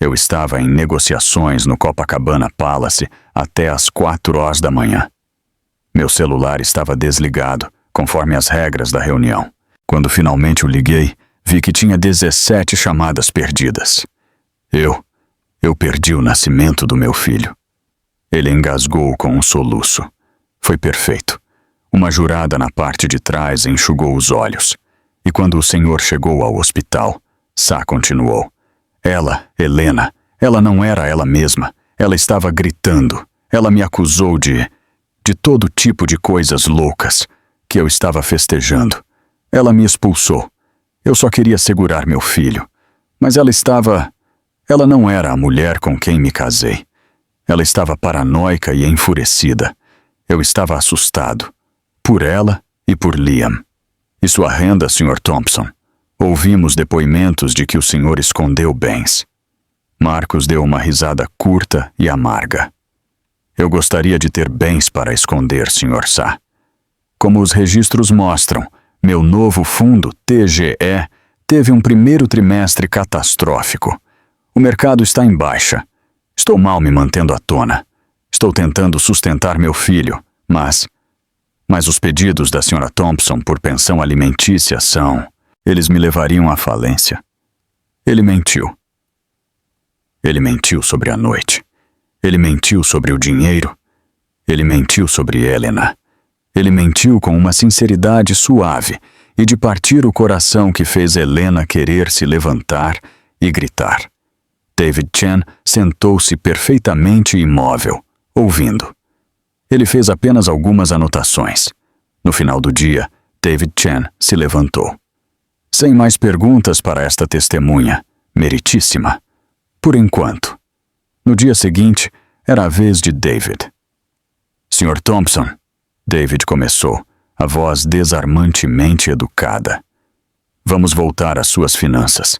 Eu estava em negociações no Copacabana Palace até às 4 horas da manhã. Meu celular estava desligado, conforme as regras da reunião. Quando finalmente o liguei, vi que tinha 17 chamadas perdidas. Eu perdi o nascimento do meu filho. Ele engasgou com um soluço. Foi perfeito. Uma jurada na parte de trás enxugou os olhos. E quando o senhor chegou ao hospital, Sá continuou. Ela, Helena, ela não era ela mesma. Ela estava gritando. Ela me acusou de de todo tipo de coisas loucas, que eu estava festejando. Ela me expulsou. Eu só queria segurar meu filho. Mas ela não era a mulher com quem me casei. Ela estava paranoica e enfurecida. Eu estava assustado. Por ela e por Liam. E sua renda, Sr. Thompson? Ouvimos depoimentos de que o senhor escondeu bens. Marcos deu uma risada curta e amarga. Eu gostaria de ter bens para esconder, Sr. Sá. Como os registros mostram, meu novo fundo, TGE, teve um primeiro trimestre catastrófico. O mercado está em baixa. Estou mal me mantendo à tona. Estou tentando sustentar meu filho, mas os pedidos da Sra. Thompson por pensão alimentícia eles me levariam à falência. Ele mentiu. Ele mentiu sobre a noite. Ele mentiu sobre o dinheiro. Ele mentiu sobre Helena. Ele mentiu com uma sinceridade suave e de partir o coração que fez Helena querer se levantar e gritar. David Chen sentou-se perfeitamente imóvel, ouvindo. Ele fez apenas algumas anotações. No final do dia, David Chen se levantou. Sem mais perguntas para esta testemunha, meritíssima. Por enquanto. No dia seguinte, era a vez de David. Sr. Thompson, David começou, a voz desarmantemente educada. Vamos voltar às suas finanças.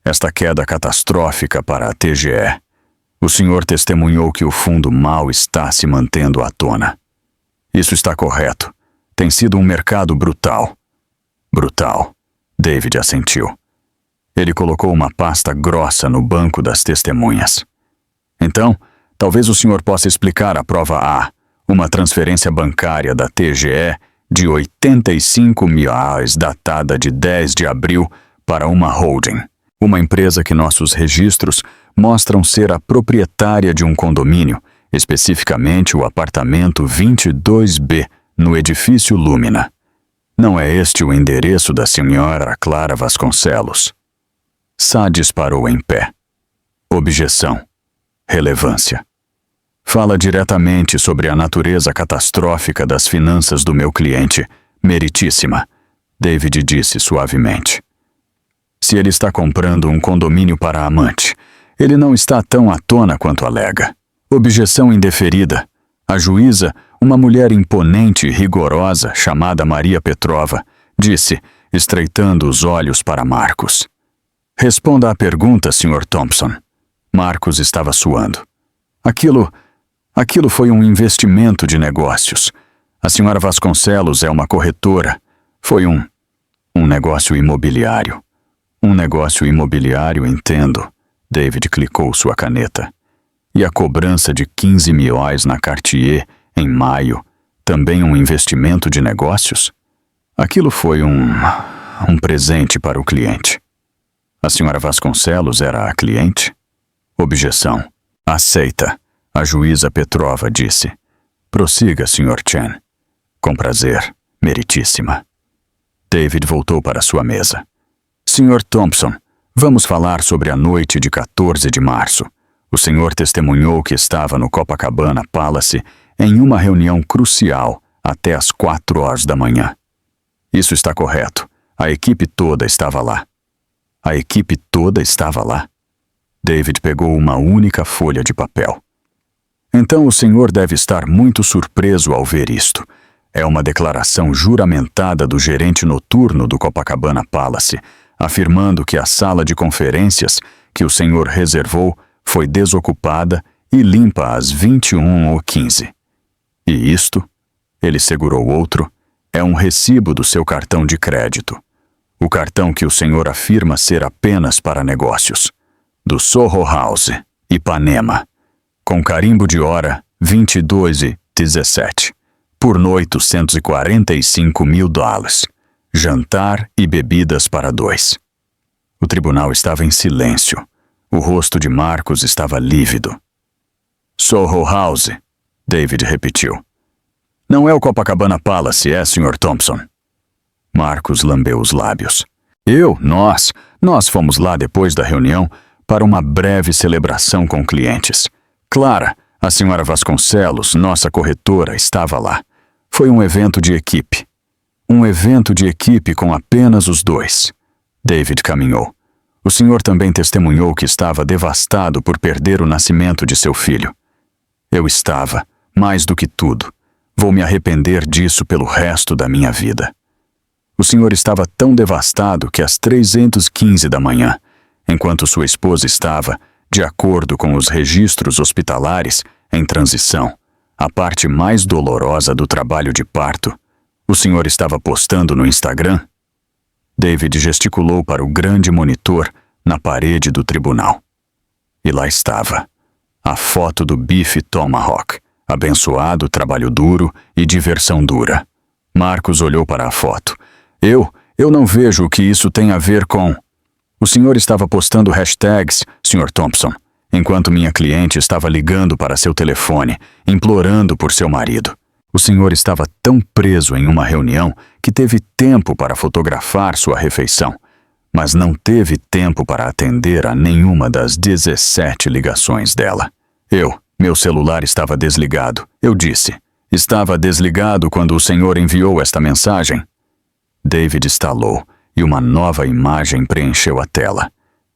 Esta queda catastrófica para a TGE. O senhor testemunhou que o fundo mal está se mantendo à tona. Isso está correto. Tem sido um mercado brutal. Brutal. David assentiu. Ele colocou uma pasta grossa no banco das testemunhas. Então, talvez o senhor possa explicar a prova A, uma transferência bancária da TGE de R$85 mil datada de 10 de abril para uma holding, uma empresa que nossos registros mostram ser a proprietária de um condomínio, especificamente o apartamento 22B, no edifício Lumina. Não é este o endereço da senhora Clara Vasconcelos? Sá disparou em pé. Objeção. Relevância. Fala diretamente sobre a natureza catastrófica das finanças do meu cliente, meritíssima, David disse suavemente. Se ele está comprando um condomínio para a amante, ele não está tão à tona quanto alega. Objeção indeferida. A juíza, uma mulher imponente e rigorosa chamada Maria Petrova, disse, estreitando os olhos para Marcos. Responda à pergunta, Sr. Thompson. Marcos estava suando. Aquilo foi um investimento de negócios. A senhora Vasconcelos é uma corretora. Foi um negócio imobiliário. Um negócio imobiliário, entendo. David clicou sua caneta. E a cobrança de 15 mil na Cartier, em maio, também um investimento de negócios? Aquilo foi um presente para o cliente. A senhora Vasconcelos era a cliente? Objeção. Aceita, a juíza Petrova disse. Prossiga, Sr. Chen. Com prazer, meritíssima. David voltou para sua mesa. Sr. Thompson, vamos falar sobre a noite de 14 de março. O senhor testemunhou que estava no Copacabana Palace em uma reunião crucial até às 4 horas da manhã. Isso está correto. A equipe toda estava lá. A equipe toda estava lá. David pegou uma única folha de papel. Então o senhor deve estar muito surpreso ao ver isto. É uma declaração juramentada do gerente noturno do Copacabana Palace, afirmando que a sala de conferências que o senhor reservou foi desocupada e limpa às 21h15. E isto, ele segurou outro, é um recibo do seu cartão de crédito. O cartão que o senhor afirma ser apenas para negócios. Do Soho House, Ipanema. Com carimbo de hora 22h17. Por $845 mil. Jantar e bebidas para 2. O tribunal estava em silêncio. O rosto de Marcos estava lívido. Soho House, David repetiu. Não é o Copacabana Palace, é, Sr. Thompson? Marcos lambeu os lábios. Nós fomos lá depois da reunião para uma breve celebração com clientes. Clara, A senhora Vasconcelos, nossa corretora, estava lá. Foi um evento de equipe. Um evento de equipe com apenas os dois. David caminhou. O senhor também testemunhou que estava devastado por perder o nascimento de seu filho. Eu estava, mais do que tudo. Vou me arrepender disso pelo resto da minha vida. O senhor estava tão devastado que às 3h15 da manhã, enquanto sua esposa estava, de acordo com os registros hospitalares, em transição, a parte mais dolorosa do trabalho de parto, o senhor estava postando no Instagram? David gesticulou para o grande monitor na parede do tribunal. E lá estava, a foto do bife Tomahawk, abençoado trabalho duro e diversão dura. Marcos olhou para a foto. Eu não vejo o que isso tem a ver com... O senhor estava postando hashtags, Sr. Thompson, enquanto minha cliente estava ligando para seu telefone, implorando por seu marido. O senhor estava tão preso em uma reunião que teve tempo para fotografar sua refeição, mas não teve tempo para atender a nenhuma das 17 ligações dela. Meu celular estava desligado. Eu disse, estava desligado quando o senhor enviou esta mensagem. David estalou e uma nova imagem preencheu a tela.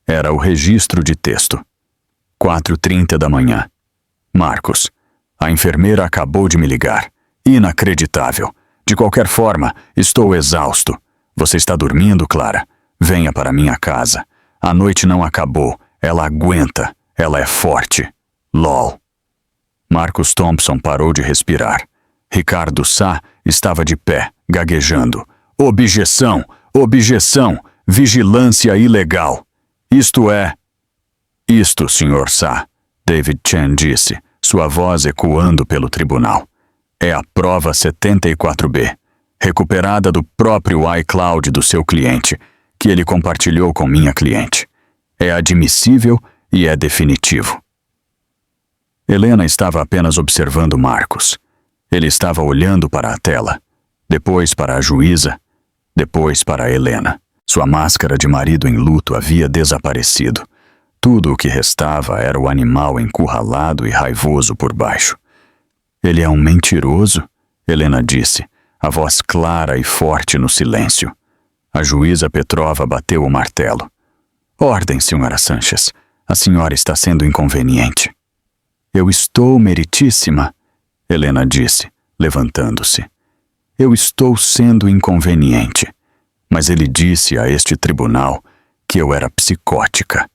Era o registro de texto. 4h30 da manhã. Marcos, a enfermeira acabou de me ligar. Inacreditável. De qualquer forma, estou exausto. Você está dormindo, Clara? Venha para minha casa. A noite não acabou. Ela aguenta. Ela é forte. LOL. Marcos Thompson parou de respirar. Ricardo Sá estava de pé, gaguejando. Objeção! Objeção! Vigilância ilegal! Isto, Sr. Sá, David Chen disse, sua voz ecoando pelo tribunal. É a prova 74B, recuperada do próprio iCloud do seu cliente, que ele compartilhou com minha cliente. É admissível e é definitivo. Helena estava apenas observando Marcos. Ele estava olhando para a tela, depois para a juíza, depois para Helena. Sua máscara de marido em luto havia desaparecido. Tudo o que restava era o animal encurralado e raivoso por baixo. Ele é um mentiroso, Helena disse, a voz clara e forte no silêncio. A juíza Petrova bateu o martelo. Ordem, senhora Sanchez. A senhora está sendo inconveniente. Eu estou, meritíssima, Helena disse, levantando-se. Eu estou sendo inconveniente. Mas ele disse a este tribunal que eu era psicótica.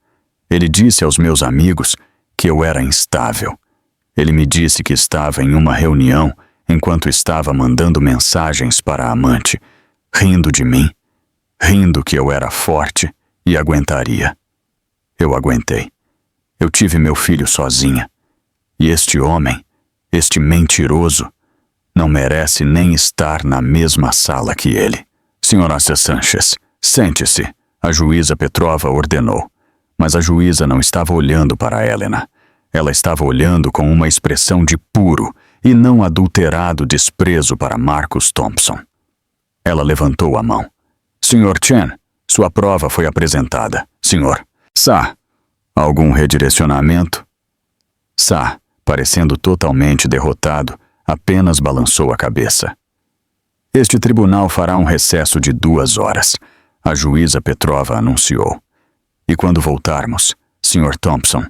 Ele disse aos meus amigos que eu era instável. Ele me disse que estava em uma reunião enquanto estava mandando mensagens para a amante, rindo de mim, rindo que eu era forte e aguentaria. Eu aguentei. Eu tive meu filho sozinha. E este homem, este mentiroso, não merece nem estar na mesma sala que ele. Senhora Sanchez, sente-se, a juíza Petrova ordenou. Mas a juíza não estava olhando para Helena. Ela estava olhando com uma expressão de puro e não adulterado desprezo para Marcos Thompson. Ela levantou a mão. Sr. Chen, sua prova foi apresentada. Senhor. Sá, algum redirecionamento? Sá, parecendo totalmente derrotado, apenas balançou a cabeça. Este tribunal fará um recesso de 2 horas, a juíza Petrova anunciou. E quando voltarmos, Sr. Thompson,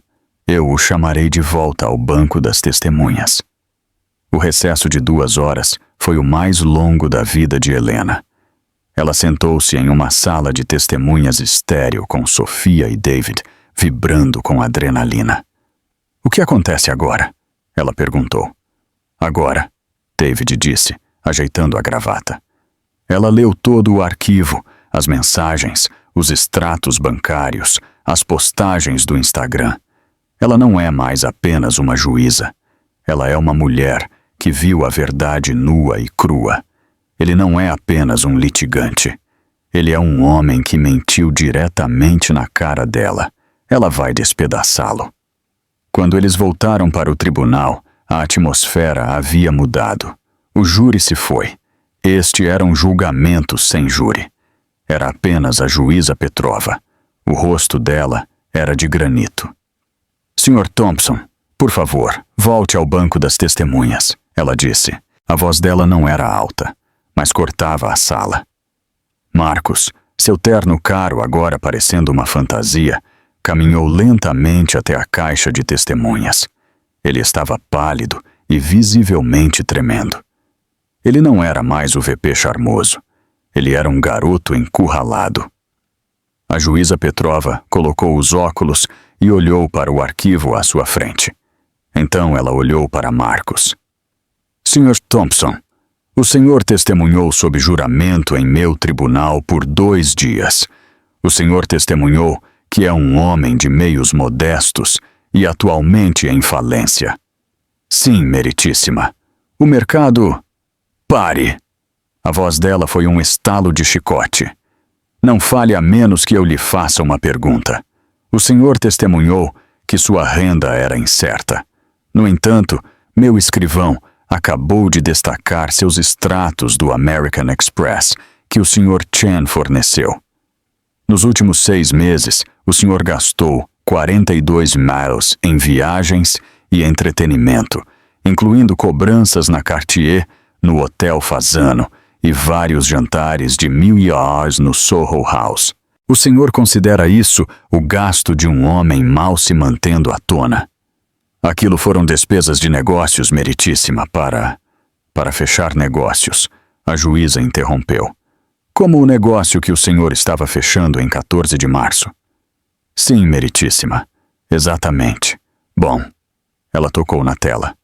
eu o chamarei de volta ao banco das testemunhas. O recesso de 2 horas foi o mais longo da vida de Helena. Ela sentou-se em uma sala de testemunhas estéril com Sofia e David, vibrando com adrenalina. O que acontece agora? Ela perguntou. Agora, David disse, ajeitando a gravata. Ela leu todo o arquivo, as mensagens, os extratos bancários, as postagens do Instagram. Ela não é mais apenas uma juíza. Ela é uma mulher que viu a verdade nua e crua. Ele não é apenas um litigante. Ele é um homem que mentiu diretamente na cara dela. Ela vai despedaçá-lo. Quando eles voltaram para o tribunal, a atmosfera havia mudado. O júri se foi. Este era um julgamento sem júri. Era apenas a juíza Petrova. O rosto dela era de granito. Sr. Thompson, por favor, Volte ao banco das testemunhas, ela disse. A voz dela não era alta, mas cortava a sala. Marcos, seu terno caro agora parecendo uma fantasia, caminhou lentamente até a caixa de testemunhas. Ele estava pálido e visivelmente tremendo. Ele não era mais o VP charmoso. Ele era um garoto encurralado. A juíza Petrova colocou os óculos e olhou para o arquivo à sua frente. Então ela olhou para Marcos. Sr. Thompson, o senhor testemunhou sob juramento em meu tribunal por 2 dias. O senhor testemunhou que é um homem de meios modestos e atualmente em falência. Sim, meritíssima. O mercado... Pare! A voz dela foi um estalo de chicote. Não fale a menos que eu lhe faça uma pergunta. O senhor testemunhou que sua renda era incerta. No entanto, meu escrivão acabou de destacar seus extratos do American Express que o Sr. Chen forneceu. Nos últimos 6 meses, o senhor gastou 42 miles em viagens e entretenimento, incluindo cobranças na Cartier, no Hotel Fasano e vários jantares de $1.000 no Soho House. O senhor considera isso o gasto de um homem mal se mantendo à tona. Aquilo foram despesas de negócios, meritíssima, para fechar negócios. A juíza interrompeu. Como o negócio que o senhor estava fechando em 14 de março. Sim, meritíssima. Exatamente. Bom, ela tocou na tela.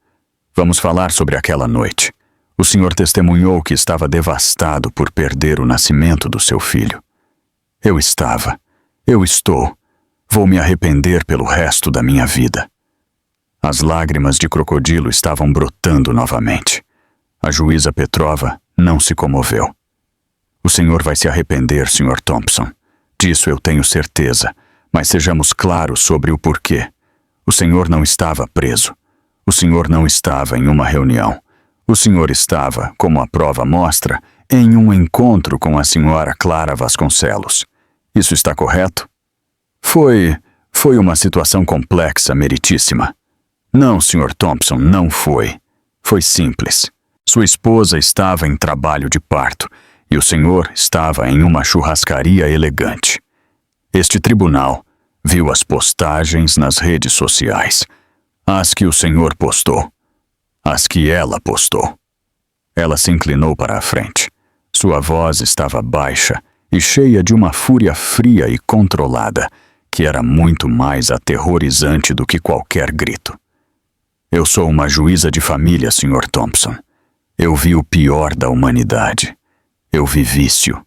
Vamos falar sobre aquela noite. O senhor testemunhou que estava devastado por perder o nascimento do seu filho. Eu estava. Eu estou. Vou me arrepender pelo resto da minha vida. As lágrimas de crocodilo estavam brotando novamente. A juíza Petrova não se comoveu. O senhor vai se arrepender, Sr. Thompson. Disso eu tenho certeza, mas sejamos claros sobre o porquê. O senhor não estava preso. O senhor não estava em uma reunião. O senhor estava, como a prova mostra, em um encontro com a senhora Clara Vasconcelos. Isso está correto? Foi uma situação complexa, meritíssima. Não, Sr. Thompson, não foi. Foi simples. Sua esposa estava em trabalho de parto e o senhor estava em uma churrascaria elegante. Este tribunal viu as postagens nas redes sociais. As que o senhor postou. As que ela postou. Ela se inclinou para a frente. Sua voz estava baixa e cheia de uma fúria fria e controlada, que era muito mais aterrorizante do que qualquer grito. Eu sou uma juíza de família, Sr. Thompson. Eu vi o pior da humanidade. Eu vi vício.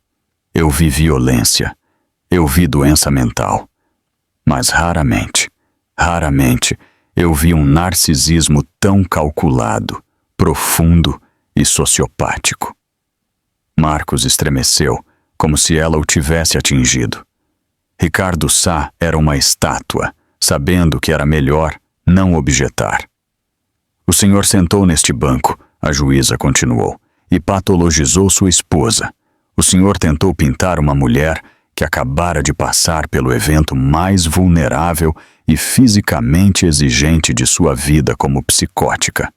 Eu vi violência. Eu vi doença mental. Mas raramente, eu vi um narcisismo tão calculado, profundo e sociopático. Marcos estremeceu, como se ela o tivesse atingido. Ricardo Sá era uma estátua, sabendo que era melhor não objetar. O senhor sentou neste banco, a juíza continuou, e patologizou sua esposa. O senhor tentou pintar uma mulher que acabara de passar pelo evento mais vulnerável e fisicamente exigente de sua vida como psicótica.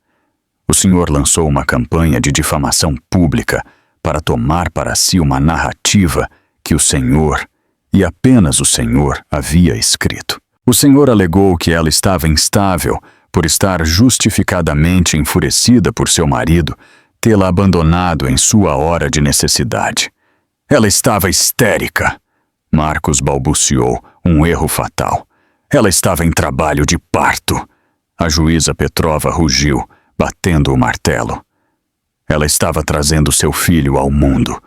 O senhor lançou uma campanha de difamação pública para tomar para si uma narrativa que o senhor, e apenas o senhor, havia escrito. O senhor alegou que ela estava instável por estar justificadamente enfurecida por seu marido tê-la abandonado em sua hora de necessidade. Ela estava histérica. Marcos balbuciou, um erro fatal. Ela estava em trabalho de parto. A juíza Petrova rugiu, batendo o martelo. Ela estava trazendo seu filho ao mundo.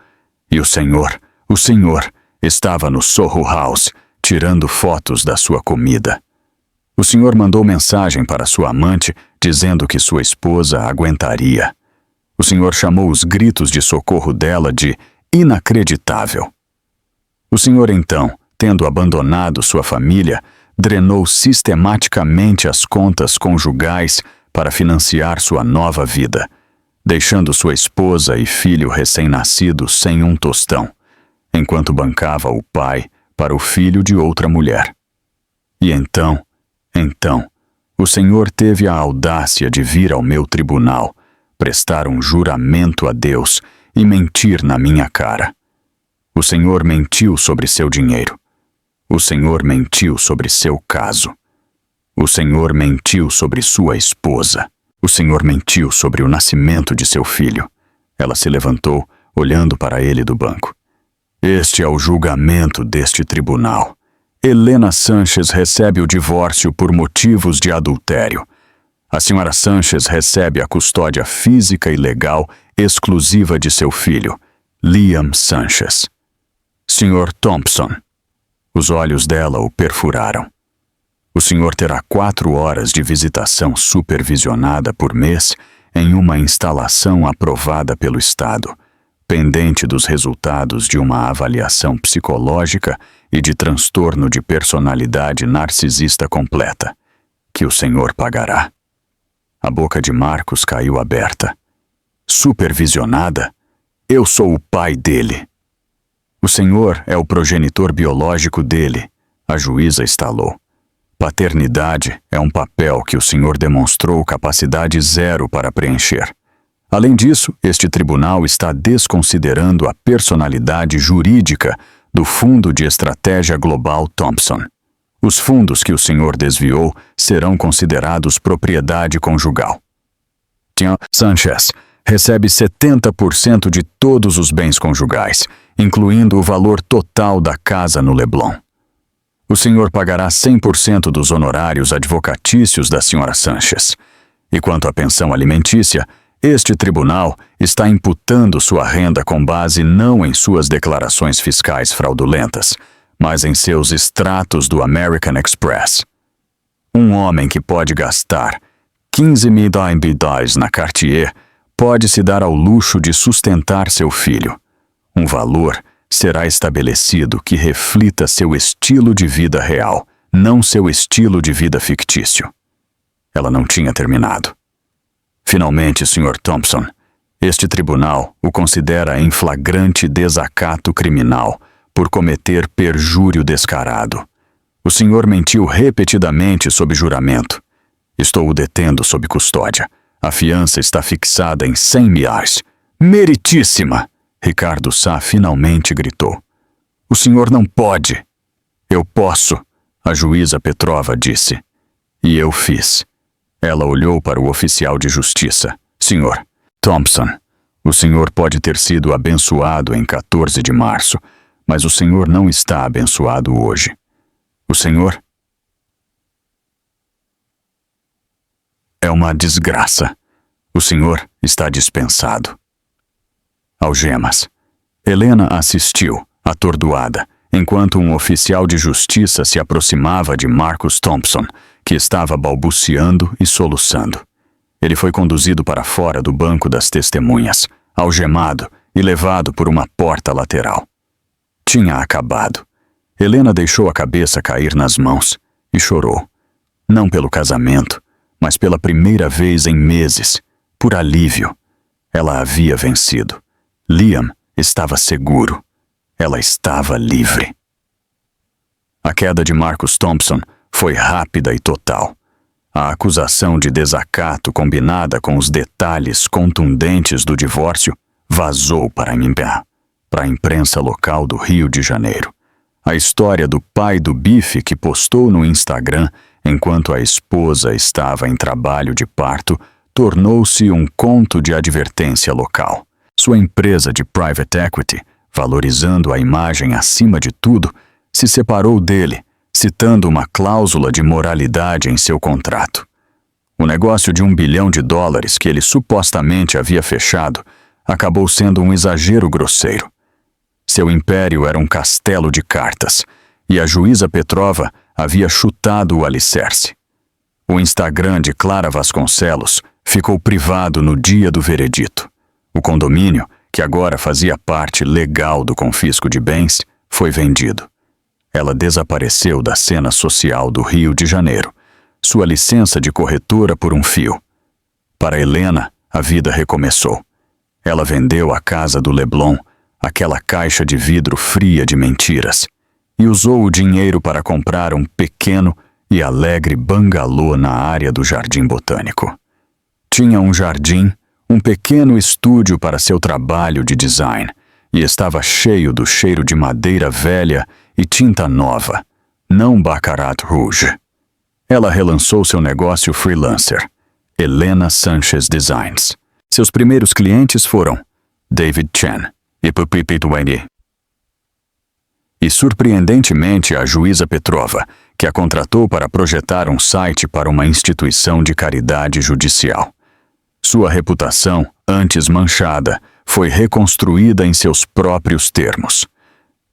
E o senhor estava no Soho House, tirando fotos da sua comida. O senhor mandou mensagem para sua amante, dizendo que sua esposa aguentaria. O senhor chamou os gritos de socorro dela de inacreditável. O senhor, então, tendo abandonado sua família, drenou sistematicamente as contas conjugais para financiar sua nova vida, deixando sua esposa e filho recém-nascido sem um tostão, enquanto bancava o pai para o filho de outra mulher. E então, O Senhor teve a audácia de vir ao meu tribunal, prestar um juramento a Deus e mentir na minha cara. O Senhor mentiu sobre seu dinheiro. O Senhor mentiu sobre seu caso. O Senhor mentiu sobre sua esposa. O Senhor mentiu sobre o nascimento de seu filho. Ela se levantou, olhando para ele do banco. Este é o julgamento deste tribunal. Helena Sanchez recebe o divórcio por motivos de adultério. A senhora Sanchez recebe a custódia física e legal exclusiva de seu filho, Liam Sanchez. Sr. Thompson. Os olhos dela o perfuraram. O senhor terá 4 horas de visitação supervisionada por mês em uma instalação aprovada pelo Estado, pendente dos resultados de uma avaliação psicológica e de transtorno de personalidade narcisista completa, que o senhor pagará. A boca de Marcos caiu aberta. Supervisionada? Eu sou o pai dele. O senhor é o progenitor biológico dele, a juíza estalou. Paternidade é um papel que o senhor demonstrou capacidade zero para preencher. Além disso, este tribunal está desconsiderando a personalidade jurídica do Fundo de Estratégia Global Thompson. Os fundos que o senhor desviou serão considerados propriedade conjugal. Tia Sanchez recebe 70% de todos os bens conjugais, incluindo o valor total da casa no Leblon. O senhor pagará 100% dos honorários advocatícios da senhora Sanchez. E quanto à pensão alimentícia, este tribunal está imputando sua renda com base não em suas declarações fiscais fraudulentas, mas em seus extratos do American Express. Um homem que pode gastar 15 mil dólares na Cartier pode se dar ao luxo de sustentar seu filho. Um valor será estabelecido que reflita seu estilo de vida real, não seu estilo de vida fictício. Ela não tinha terminado. Finalmente, Sr. Thompson, este tribunal o considera em flagrante desacato criminal por cometer perjúrio descarado. O senhor mentiu repetidamente sob juramento. Estou o detendo sob custódia. A fiança está fixada em 100 mil. Meritíssima! Ricardo Sá finalmente gritou. O senhor não pode. Eu posso, a juíza Petrova disse. E eu fiz. Ela olhou para o oficial de justiça. Senhor Thompson, o senhor pode ter sido abençoado em 14 de março, mas o senhor não está abençoado hoje. O senhor é uma desgraça. O senhor está dispensado. Algemas. Helena assistiu, atordoada, enquanto um oficial de justiça se aproximava de Marcus Thompson, que estava balbuciando e soluçando. Ele foi conduzido para fora do banco das testemunhas, algemado e levado por uma porta lateral. Tinha acabado. Helena deixou a cabeça cair nas mãos e chorou. Não pelo casamento, mas pela primeira vez em meses, por alívio. Ela havia vencido. Liam estava seguro. Ela estava livre. A queda de Marcus Thompson foi rápida e total. A acusação de desacato combinada com os detalhes contundentes do divórcio vazou para a imprensa local do Rio de Janeiro. A história do pai do bife que postou no Instagram enquanto a esposa estava em trabalho de parto tornou-se um conto de advertência local. Sua empresa de private equity, valorizando a imagem acima de tudo, se separou dele, citando uma cláusula de moralidade em seu contrato. O negócio de $1 bilhão que ele supostamente havia fechado acabou sendo um exagero grosseiro. Seu império era um castelo de cartas, e a juíza Petrova havia chutado o alicerce. O Instagram de Clara Vasconcelos ficou privado no dia do veredito. O condomínio, que agora fazia parte legal do confisco de bens, foi vendido. Ela desapareceu da cena social do Rio de Janeiro, sua licença de corretora por um fio. Para Helena, a vida recomeçou. Ela vendeu a casa do Leblon, aquela caixa de vidro fria de mentiras, e usou o dinheiro para comprar um pequeno e alegre bangalô na área do Jardim Botânico. Tinha um jardim, um pequeno estúdio para seu trabalho de design, e estava cheio do cheiro de madeira velha e tinta nova, não Baccarat Rouge. Ela relançou seu negócio freelancer, Helena Sanchez Designs. Seus primeiros clientes foram David Chen e Pupi Duane. E surpreendentemente a juíza Petrova, que a contratou para projetar um site para uma instituição de caridade judicial. Sua reputação, antes manchada, foi reconstruída em seus próprios termos.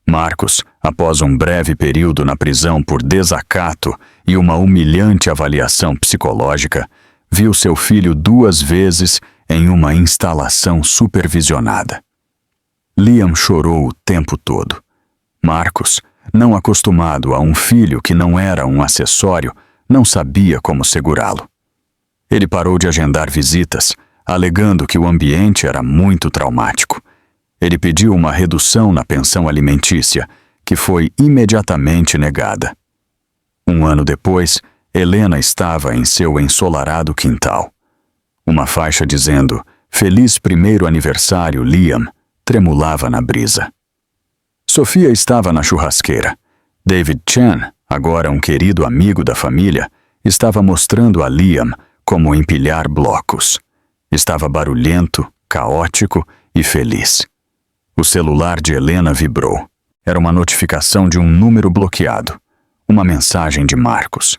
Marcos, após um breve período na prisão por desacato e uma humilhante avaliação psicológica, viu seu filho 2 vezes em uma instalação supervisionada. Liam chorou o tempo todo. Marcos, não acostumado a um filho que não era um acessório, não sabia como segurá-lo. Ele parou de agendar visitas, alegando que o ambiente era muito traumático. Ele pediu uma redução na pensão alimentícia, que foi imediatamente negada. 1 ano depois, Helena estava em seu ensolarado quintal. Uma faixa dizendo "Feliz primeiro aniversário, Liam", tremulava na brisa. Sofia estava na churrasqueira. David Chen, agora um querido amigo da família, estava mostrando a Liam como empilhar blocos. Estava barulhento, caótico e feliz. O celular de Helena vibrou. Era uma notificação de um número bloqueado. Uma mensagem de Marcos.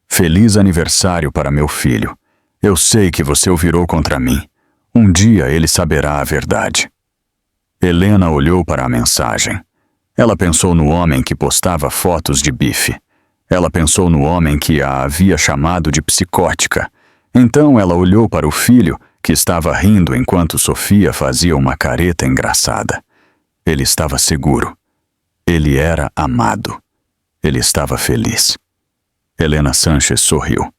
"Feliz aniversário para meu filho. Eu sei que você o virou contra mim. Um dia ele saberá a verdade." Helena olhou para a mensagem. Ela pensou no homem que postava fotos de bife. Ela pensou no homem que a havia chamado de psicótica. Então ela olhou para o filho, que estava rindo enquanto Sofia fazia uma careta engraçada. Ele estava seguro. Ele era amado. Ele estava feliz. Helena Sanchez sorriu.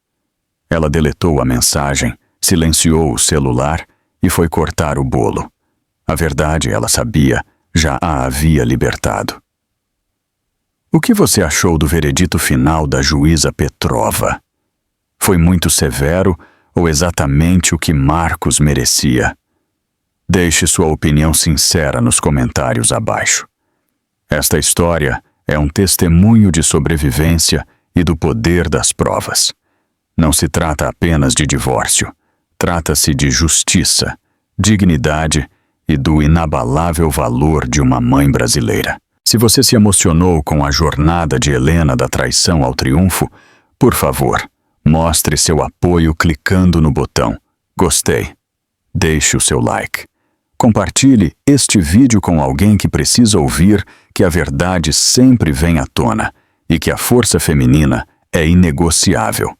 Ela deletou a mensagem, silenciou o celular e foi cortar o bolo. A verdade, ela sabia, já a havia libertado. O que você achou do veredito final da juíza Petrova? Foi muito severo ou exatamente o que Marcos merecia? Deixe sua opinião sincera nos comentários abaixo. Esta história é um testemunho de sobrevivência e do poder das provas. Não se trata apenas de divórcio. Trata-se de justiça, dignidade e do inabalável valor de uma mãe brasileira. Se você se emocionou com a jornada de Helena da traição ao triunfo, por favor, mostre seu apoio clicando no botão "Gostei". Deixe o seu like. Compartilhe este vídeo com alguém que precisa ouvir que a verdade sempre vem à tona e que a força feminina é inegociável.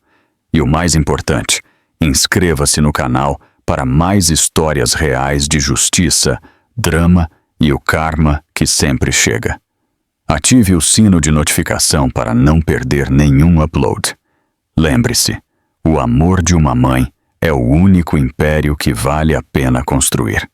E o mais importante, inscreva-se no canal para mais histórias reais de justiça, drama e o karma que sempre chega. Ative o sino de notificação para não perder nenhum upload. Lembre-se, o amor de uma mãe é o único império que vale a pena construir.